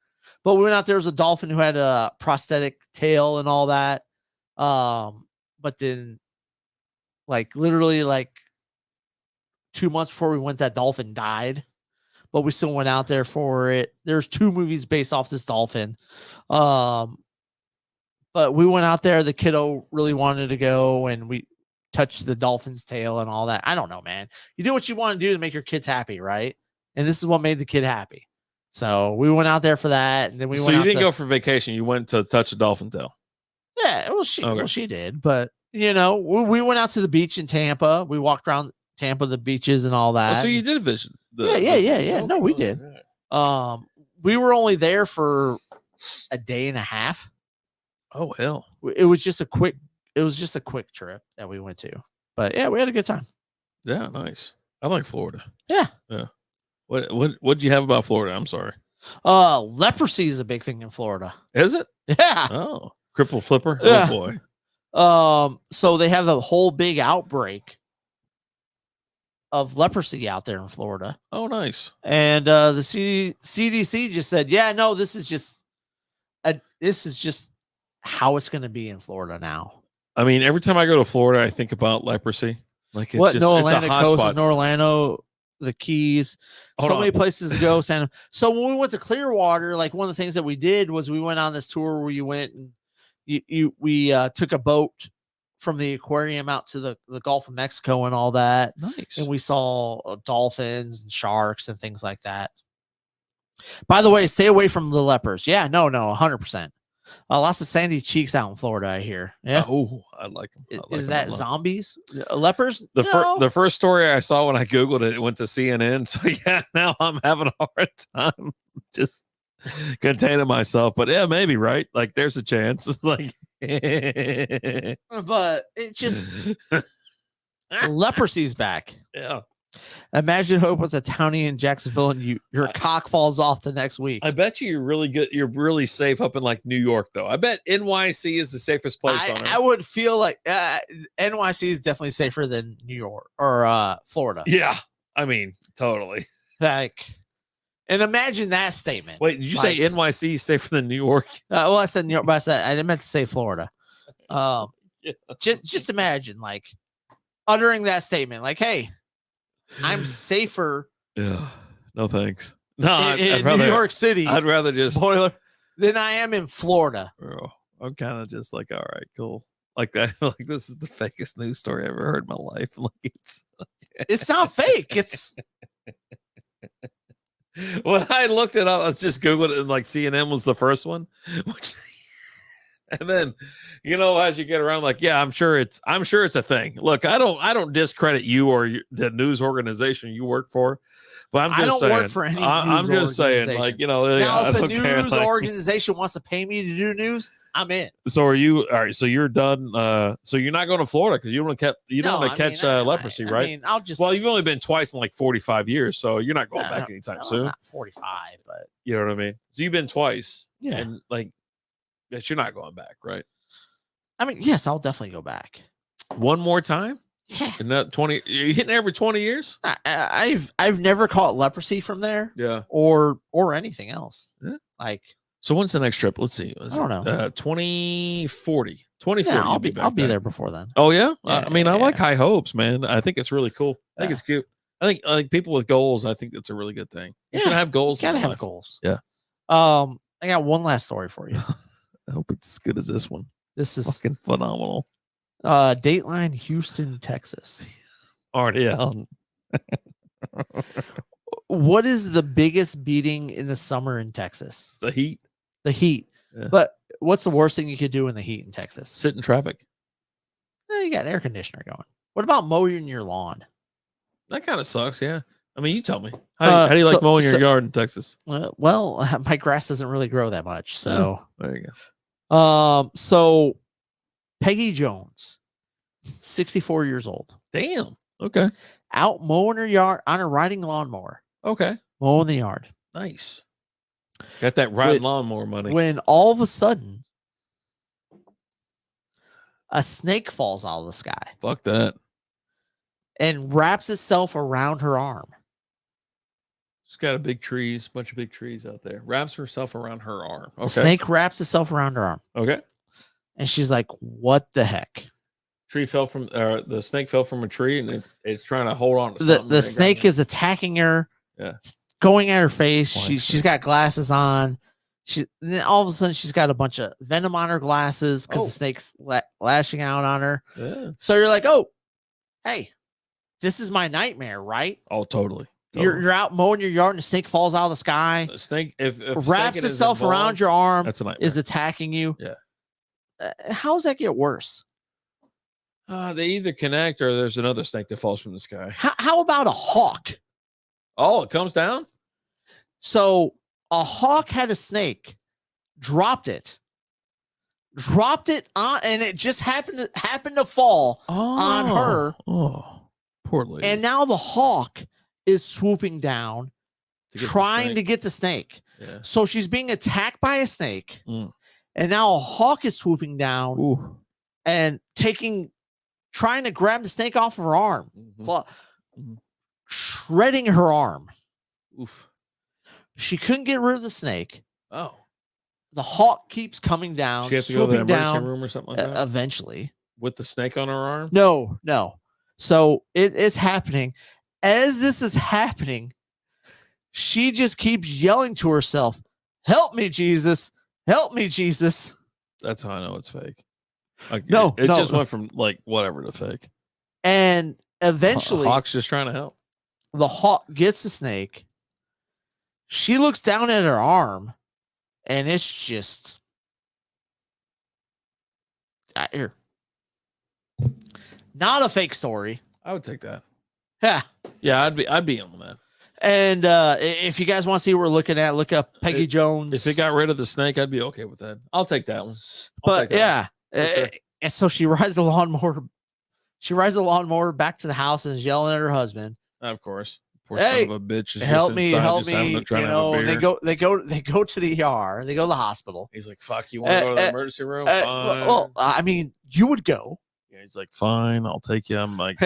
Speaker 1: But we went out there as a dolphin who had a prosthetic tail and all that. But then, like literally, like 2 months before we went, that dolphin died. But we still went out there for it. There's 2 movies based off this dolphin. But we went out there. The kiddo really wanted to go, and we touched the dolphin's tail and all that. I don't know, man. You do what you want to do to make your kids happy, right? And this is what made the kid happy. So we went out there for that, and then we went.
Speaker 2: So you
Speaker 1: out
Speaker 2: didn't go for vacation. You went to touch a dolphin tail.
Speaker 1: Yeah, well, she did, but you know, we went out to the beach in Tampa. We walked around Tampa, the beaches and all that.
Speaker 2: Oh, so you did visit?
Speaker 1: Yeah. No, we did. Right. We were only there for a day and a half.
Speaker 2: Oh hell!
Speaker 1: It was just a quick trip that we went to, but yeah, we had a good time.
Speaker 2: Yeah, nice. I like Florida.
Speaker 1: Yeah.
Speaker 2: What'd you have about Florida? I'm sorry.
Speaker 1: Leprosy is a big thing in Florida.
Speaker 2: Is it?
Speaker 1: Yeah.
Speaker 2: Oh, cripple flipper.
Speaker 1: Yeah.
Speaker 2: Oh boy.
Speaker 1: So they have a whole big outbreak of leprosy out there in Florida.
Speaker 2: Oh, nice.
Speaker 1: And the CDC just said, yeah, no, this is just how it's going to be in Florida now.
Speaker 2: I mean, every time I go to Florida, I think about leprosy. Like it's
Speaker 1: no,
Speaker 2: it's a hot
Speaker 1: Coast
Speaker 2: spot.
Speaker 1: in Orlando, the Keys, many places to go. So when we went to Clearwater, like one of the things that we did was we went on this tour where you went and we took a boat from the aquarium out to the Gulf of Mexico and all that.
Speaker 2: Nice.
Speaker 1: And we saw dolphins and sharks and things like that. By the way, stay away from the lepers. Yeah, no, 100%. Lots of sandy cheeks out in Florida, I hear. Yeah.
Speaker 2: Oh, I like them.
Speaker 1: Is that zombies? Lepers?
Speaker 2: The first story I saw when I Googled it went to CNN. So yeah, now I'm having a hard time just containing myself. But yeah, maybe, right? Like there's a chance. It's like
Speaker 1: but it just leprosy's back.
Speaker 2: Yeah.
Speaker 1: Imagine hope with a townie in Jacksonville and your cock falls off the next week.
Speaker 2: I bet you're really good. You're really safe up in like New York, though. I bet NYC is the safest place on it.
Speaker 1: I would feel like NYC is definitely safer than New York or Florida.
Speaker 2: Yeah. I mean, totally.
Speaker 1: Like, and imagine that statement.
Speaker 2: Wait, did you say NYC is safer than New York?
Speaker 1: Well, I said New York, but I meant to say Florida.
Speaker 2: Yeah.
Speaker 1: Just imagine like uttering that statement, like, "Hey, I'm safer."
Speaker 2: Yeah. No thanks. No,
Speaker 1: in New York City.
Speaker 2: I'd rather just
Speaker 1: boiler than I am in Florida.
Speaker 2: Oh, I'm kind of just like, all right, cool. Like that. Like this is the fakest news story I ever heard in my life. Like
Speaker 1: it's not fake. It's
Speaker 2: when I looked it up, let's just Google it, and like CNN was the first one. And then, as you get around, like, yeah, I'm sure it's a thing. Look, I don't discredit you or the news organization you work for, but I'm just saying.
Speaker 1: I don't work for any.
Speaker 2: I'm just saying, like,
Speaker 1: now if a news organization wants to pay me to do news, I'm in.
Speaker 2: So are you? All right. So you're done. So you're not going to Florida because you don't want to catch leprosy, right? I mean, Well, you've only been twice in like 45 years, so you're not going back anytime soon.
Speaker 1: Not 45, but
Speaker 2: you know what I mean. So you've been twice,
Speaker 1: yeah,
Speaker 2: and like. That you're not going back, right?
Speaker 1: I mean, yes, I'll definitely go back.
Speaker 2: One more time?
Speaker 1: Yeah.
Speaker 2: And that 20, you're hitting every 20 years?
Speaker 1: I've never caught leprosy from there.
Speaker 2: Yeah.
Speaker 1: Or anything else.
Speaker 2: Yeah.
Speaker 1: Like,
Speaker 2: so when's the next trip? Let's see.
Speaker 1: I don't know.
Speaker 2: 2040.
Speaker 1: Yeah, I'll be there before then.
Speaker 2: Oh yeah? I mean, I like high hopes, man. I think it's really cool. I think it's cute. I think people with goals, I think that's a really good thing. You should have goals.
Speaker 1: You gotta have goals.
Speaker 2: Yeah.
Speaker 1: I got one last story for you.
Speaker 2: I hope it's as good as this one.
Speaker 1: This is
Speaker 2: fucking phenomenal.
Speaker 1: Dateline Houston, Texas.
Speaker 2: Already out.
Speaker 1: What is the biggest beating in the summer in Texas?
Speaker 2: The heat.
Speaker 1: The heat. Yeah. But what's the worst thing you could do in the heat in Texas?
Speaker 2: Sit in traffic.
Speaker 1: You got an air conditioner going. What about mowing your lawn?
Speaker 2: That kind of sucks, yeah. I mean, you tell me. How do you like mowing your yard in Texas?
Speaker 1: Well, my grass doesn't really grow that much, so
Speaker 2: there you go.
Speaker 1: So Peggy Jones, 64 years old,
Speaker 2: Damn. Okay.
Speaker 1: out mowing her yard on a riding lawnmower,
Speaker 2: Okay.
Speaker 1: mowing the yard.
Speaker 2: Nice. Got that riding lawnmower money.
Speaker 1: When all of a sudden, a snake falls out of the sky
Speaker 2: Fuck that.
Speaker 1: and wraps itself around her arm.
Speaker 2: She's got bunch of big trees out there. Wraps herself around her arm. Okay.
Speaker 1: The snake wraps itself around her arm.
Speaker 2: Okay.
Speaker 1: And she's like, what the heck?
Speaker 2: The snake fell from a tree and it's trying to hold on to
Speaker 1: The
Speaker 2: something.
Speaker 1: snake is attacking her.
Speaker 2: Yeah.
Speaker 1: Going at her face.
Speaker 2: Why?
Speaker 1: She's got glasses on. And then all of a sudden she's got a bunch of venom on her glasses because the snake's lashing out on her.
Speaker 2: Yeah.
Speaker 1: So you're like, oh, hey, this is my nightmare, right?
Speaker 2: Oh, totally.
Speaker 1: You're out mowing your yard and a snake falls out of the sky.
Speaker 2: A snake, if
Speaker 1: wraps itself around your arm,
Speaker 2: that's a nightmare.
Speaker 1: is attacking you.
Speaker 2: Yeah.
Speaker 1: How does that get worse?
Speaker 2: They either connect or there's another snake that falls from the sky.
Speaker 1: How about a hawk?
Speaker 2: Oh, it comes down?
Speaker 1: So a hawk had a snake, dropped it on, and it just happened to fall on her.
Speaker 2: Oh, poor lady.
Speaker 1: And now the hawk is swooping down, trying to get the snake.
Speaker 2: Yeah.
Speaker 1: So she's being attacked by a snake,
Speaker 2: and
Speaker 1: now a hawk is swooping down and trying to grab the snake off of her arm, shredding her arm.
Speaker 2: Oof.
Speaker 1: She couldn't get rid of the snake.
Speaker 2: Oh.
Speaker 1: The hawk keeps coming down.
Speaker 2: She has to go to the emergency room or something like that?
Speaker 1: Eventually.
Speaker 2: With the snake on her arm?
Speaker 1: No. So it's happening. As this is happening, she just keeps yelling to herself, "Help me, Jesus. Help me, Jesus."
Speaker 2: That's how I know it's fake. Like,
Speaker 1: it
Speaker 2: just went from like whatever to fake.
Speaker 1: And eventually,
Speaker 2: Hawk's just trying to help.
Speaker 1: The hawk gets the snake. She looks down at her arm, and it's just here. Not a fake story.
Speaker 2: I would take that.
Speaker 1: Yeah,
Speaker 2: I'd be on that.
Speaker 1: And if you guys want to see what we're looking at, look up Peggy Jones.
Speaker 2: If it got rid of the snake, I'd be okay with that. I'll take that one.
Speaker 1: And so she rides the lawnmower. She rides the lawnmower back to the house and is yelling at her husband.
Speaker 2: Of course. Poor
Speaker 1: Hey,
Speaker 2: son of a bitch. Is
Speaker 1: help me.
Speaker 2: You know,
Speaker 1: they go to the ER. They go to the hospital.
Speaker 2: He's like, fuck, you want to go to the emergency room? Fine.
Speaker 1: Well, I mean, you would go.
Speaker 2: Yeah, he's like, fine, I'll take you. I'm like,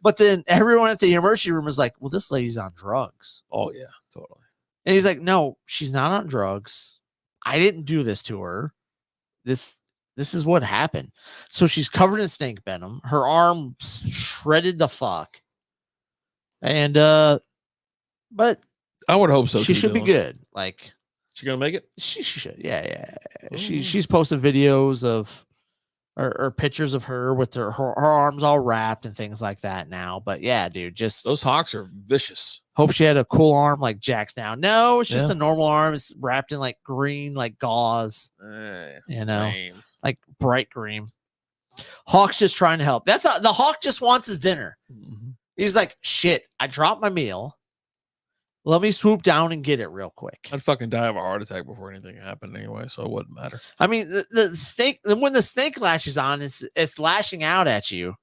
Speaker 1: but then everyone at the emergency room is like, well, this lady's on drugs.
Speaker 2: Oh, yeah, totally.
Speaker 1: And he's like, no, she's not on drugs. I didn't do this to her. This is what happened. So she's covered in snake venom. Her arm shredded the fuck. And but
Speaker 2: I would hope so.
Speaker 1: She should be good. Like,
Speaker 2: she gonna make it?
Speaker 1: She should. Yeah. She's posted videos of or pictures of her with her arms all wrapped and things like that now. But yeah, dude, just
Speaker 2: those hawks are vicious.
Speaker 1: Hope she had a cool arm like Jack's now. No, it's just a normal arm. It's wrapped in like green, like gauze. Like bright green. Hawk's just trying to help. The hawk just wants his dinner. Mm-hmm. He's like, shit, I dropped my meal. Let me swoop down and get it real quick.
Speaker 2: I'd fucking die of a heart attack before anything happened anyway, so it wouldn't matter.
Speaker 1: I mean, the snake, when the snake lashes on, it's lashing out at you.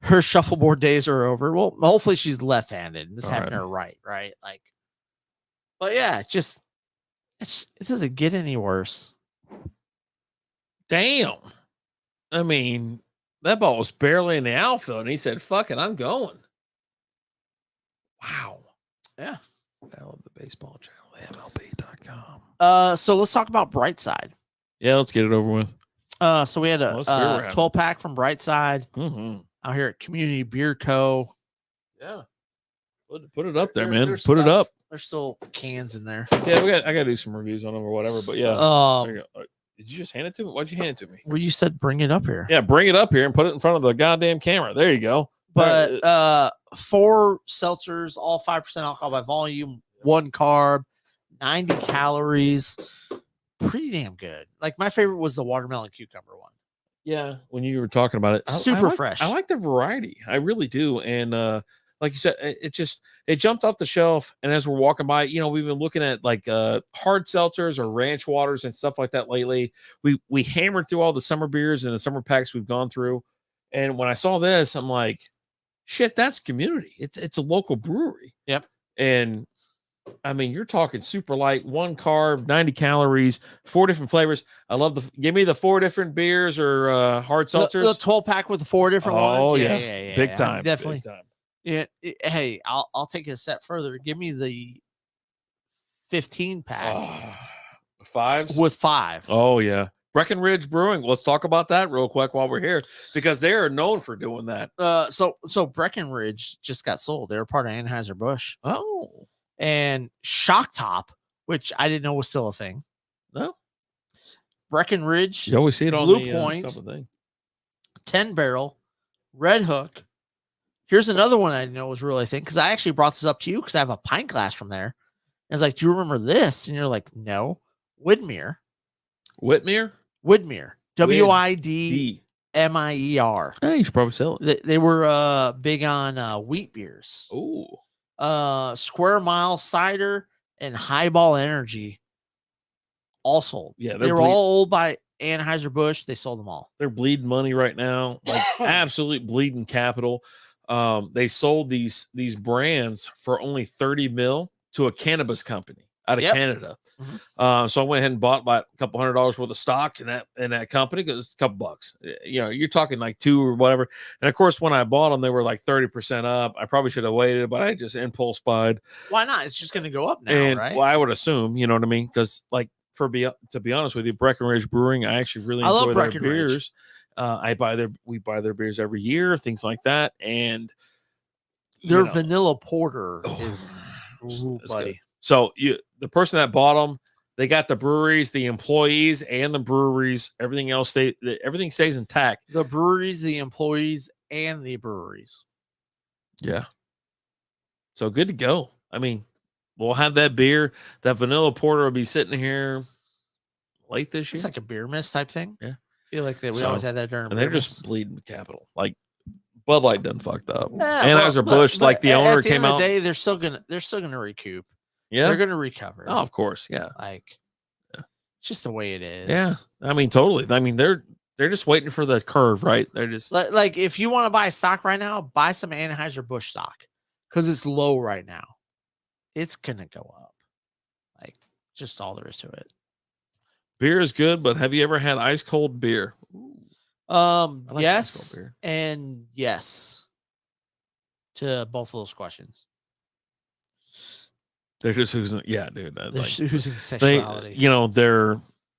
Speaker 1: Her shuffleboard days are over. Well, hopefully she's left-handed. This happened to her right? Like, but yeah, it doesn't get any worse.
Speaker 2: Damn. I mean, that ball was barely in the outfield, and he said, fuck it, I'm going. Wow.
Speaker 1: Yeah.
Speaker 2: I love the baseball channel, MLB.com.
Speaker 1: So let's talk about Brite Side.
Speaker 2: Yeah, let's get it over with.
Speaker 1: So we had a 12-pack from Brite Side out here at Community Beer Co.
Speaker 2: Yeah. Put it up there, man. Put it up.
Speaker 1: There's still cans in there.
Speaker 2: Yeah, I gotta do some reviews on them or whatever. But yeah. Did you just hand it to me? Why'd you hand it to me?
Speaker 1: Well, you said bring it up here.
Speaker 2: Yeah, bring it up here and put it in front of the goddamn camera. There you go.
Speaker 1: But 4 seltzers, all 5% alcohol by volume, 1 carb, 90 calories. Pretty damn good. Like, my favorite was the watermelon cucumber one.
Speaker 2: Yeah, when you were talking about it,
Speaker 1: super fresh.
Speaker 2: I like the variety. I really do. And like you said, it jumped off the shelf. And as we're walking by, we've been looking at like hard seltzers or ranch waters and stuff like that lately. We hammered through all the summer beers and the summer packs we've gone through. And when I saw this, I'm like, shit, that's community. It's a local brewery.
Speaker 1: Yep.
Speaker 2: And I mean, you're talking super light, 1 carb, 90 calories, 4 different flavors. I love give me the 4 different beers or hard seltzers.
Speaker 1: The 12-pack with the 4 different ones.
Speaker 2: Oh yeah. Big time.
Speaker 1: Definitely.
Speaker 2: Big time.
Speaker 1: Yeah. Hey, I'll take it a step further. Give me the 15-pack
Speaker 2: 5s
Speaker 1: with 5.
Speaker 2: Oh yeah. Breckenridge Brewing. Let's talk about that real quick while we're here, because they are known for doing that.
Speaker 1: So Breckenridge just got sold. They were part of Anheuser-Busch.
Speaker 2: Oh.
Speaker 1: And Shock Top, which I didn't know was still a thing.
Speaker 2: No.
Speaker 1: Breckenridge.
Speaker 2: You always see it on
Speaker 1: Blue
Speaker 2: the
Speaker 1: Point,
Speaker 2: type of thing.
Speaker 1: 10 Barrel, Red Hook. Here's another one I didn't know was really a thing, because I actually brought this up to you because I have a pint glass from there. And I was like, do you remember this? And you're like, no. Widmer.
Speaker 2: Widmer?
Speaker 1: WIDMIER.
Speaker 2: Hey, you should probably sell it.
Speaker 1: They were big on wheat beers.
Speaker 2: Oh.
Speaker 1: Square Mile Cider and Highball Energy all sold.
Speaker 2: Yeah,
Speaker 1: they were all owned by Anheuser-Busch. They sold them all.
Speaker 2: They're bleeding money right now, like absolute bleeding capital. They sold these brands for only 30 mil to a cannabis company out of Canada.
Speaker 1: Mm-hmm.
Speaker 2: So I went ahead and bought about a couple $100 worth of stock in that company, because it's a couple bucks. You're talking like 2 or whatever. And of course, when I bought them, they were like 30% up. I probably should have waited, but I just impulse buyed.
Speaker 1: Why not? It's just going to go up now,
Speaker 2: and,
Speaker 1: right?
Speaker 2: Well, I would assume, you know what I mean? Because like to be honest with you, Breckenridge Brewing, I actually really enjoy their beers. We buy their beers every year, things like that, and
Speaker 1: their vanilla porter is buddy.
Speaker 2: Good. So the person that bought them, they got the breweries, the employees, and the breweries. Everything else everything stays intact.
Speaker 1: The breweries, the employees, and the breweries.
Speaker 2: Yeah. So good to go. I mean, we'll have that beer. That vanilla porter will be sitting here late this year.
Speaker 1: It's like a beer mist type thing.
Speaker 2: Yeah.
Speaker 1: I feel like we always had that during.
Speaker 2: And they're just bleeding capital. Like Bud Light done fucked up.
Speaker 1: Yeah,
Speaker 2: Anheuser-Busch, like the owner came out.
Speaker 1: Day, they're still gonna recoup.
Speaker 2: Yeah,
Speaker 1: they're gonna recover.
Speaker 2: Oh, of course. Yeah.
Speaker 1: Like, it's just the way it is.
Speaker 2: Yeah. I mean, totally. I mean, they're just waiting for the curve, right? They're just
Speaker 1: like if you want to buy stock right now, buy some Anheuser-Busch stock, because it's low right now. It's gonna go up. Like, just all there is to it.
Speaker 2: Beer is good, but have you ever had ice cold beer?
Speaker 1: Like yes, and yes to both of those questions.
Speaker 2: They're just oozing, yeah, dude.
Speaker 1: They're just oozing sexuality.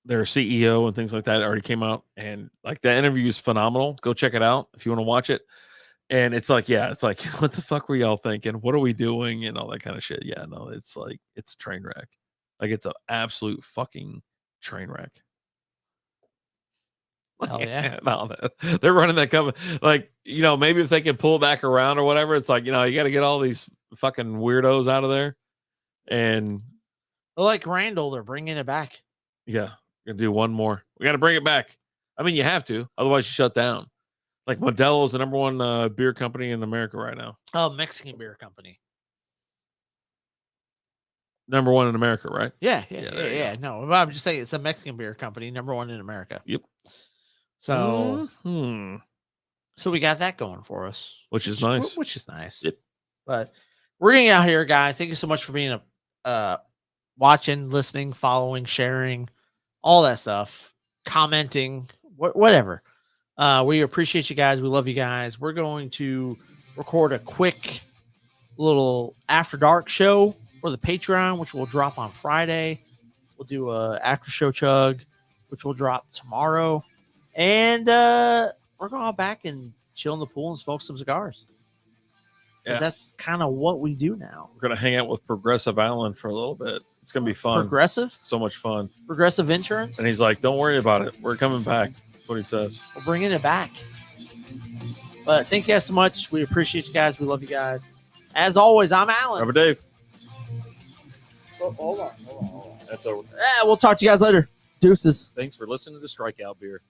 Speaker 2: Their CEO and things like that already came out, and like that interview is phenomenal. Go check it out if you want to watch it. And it's like, what the fuck were y'all thinking? What are we doing? And all that kind of shit. Yeah, no, it's like, it's a train wreck. Like, it's an absolute fucking train wreck.
Speaker 1: Hell yeah.
Speaker 2: No, they're running that company. Like, maybe if they can pull back around or whatever, it's like, you got to get all these fucking weirdos out of there. And
Speaker 1: like Randall, they're bringing it back.
Speaker 2: Yeah, we're gonna do one more. We got to bring it back. I mean, you have to, otherwise you shut down. Like Modelo is the number 1 beer company in America right now.
Speaker 1: Oh, Mexican beer company.
Speaker 2: Number 1 in America, right?
Speaker 1: Yeah. No, I'm just saying it's a Mexican beer company, number 1 in America.
Speaker 2: Yep.
Speaker 1: So, so we got that going for us,
Speaker 2: which is nice.
Speaker 1: Which is nice.
Speaker 2: Yep.
Speaker 1: But we're getting out here, guys. Thank you so much for being watching, listening, following, sharing, all that stuff, commenting, whatever. We appreciate you guys. We love you guys. We're going to record a quick little after dark show for the Patreon, which will drop on Friday. We'll do a after show chug, which will drop tomorrow. And we're going to go back and chill in the pool and smoke some cigars. Yeah. That's kind of what we do now.
Speaker 2: We're going to hang out with Progressive Alan for a little bit. It's going to be fun.
Speaker 1: Progressive?
Speaker 2: So much fun.
Speaker 1: Progressive Insurance?
Speaker 2: And he's like, don't worry about it. We're coming back. That's what he says.
Speaker 1: We're bringing it back. But thank you guys so much. We appreciate you guys. We love you guys. As always, I'm Alan.
Speaker 2: Robert Dave.
Speaker 1: Oh, hold on.
Speaker 2: That's over.
Speaker 1: We'll talk to you guys later. Deuces.
Speaker 2: Thanks for listening to Strikeout Beer.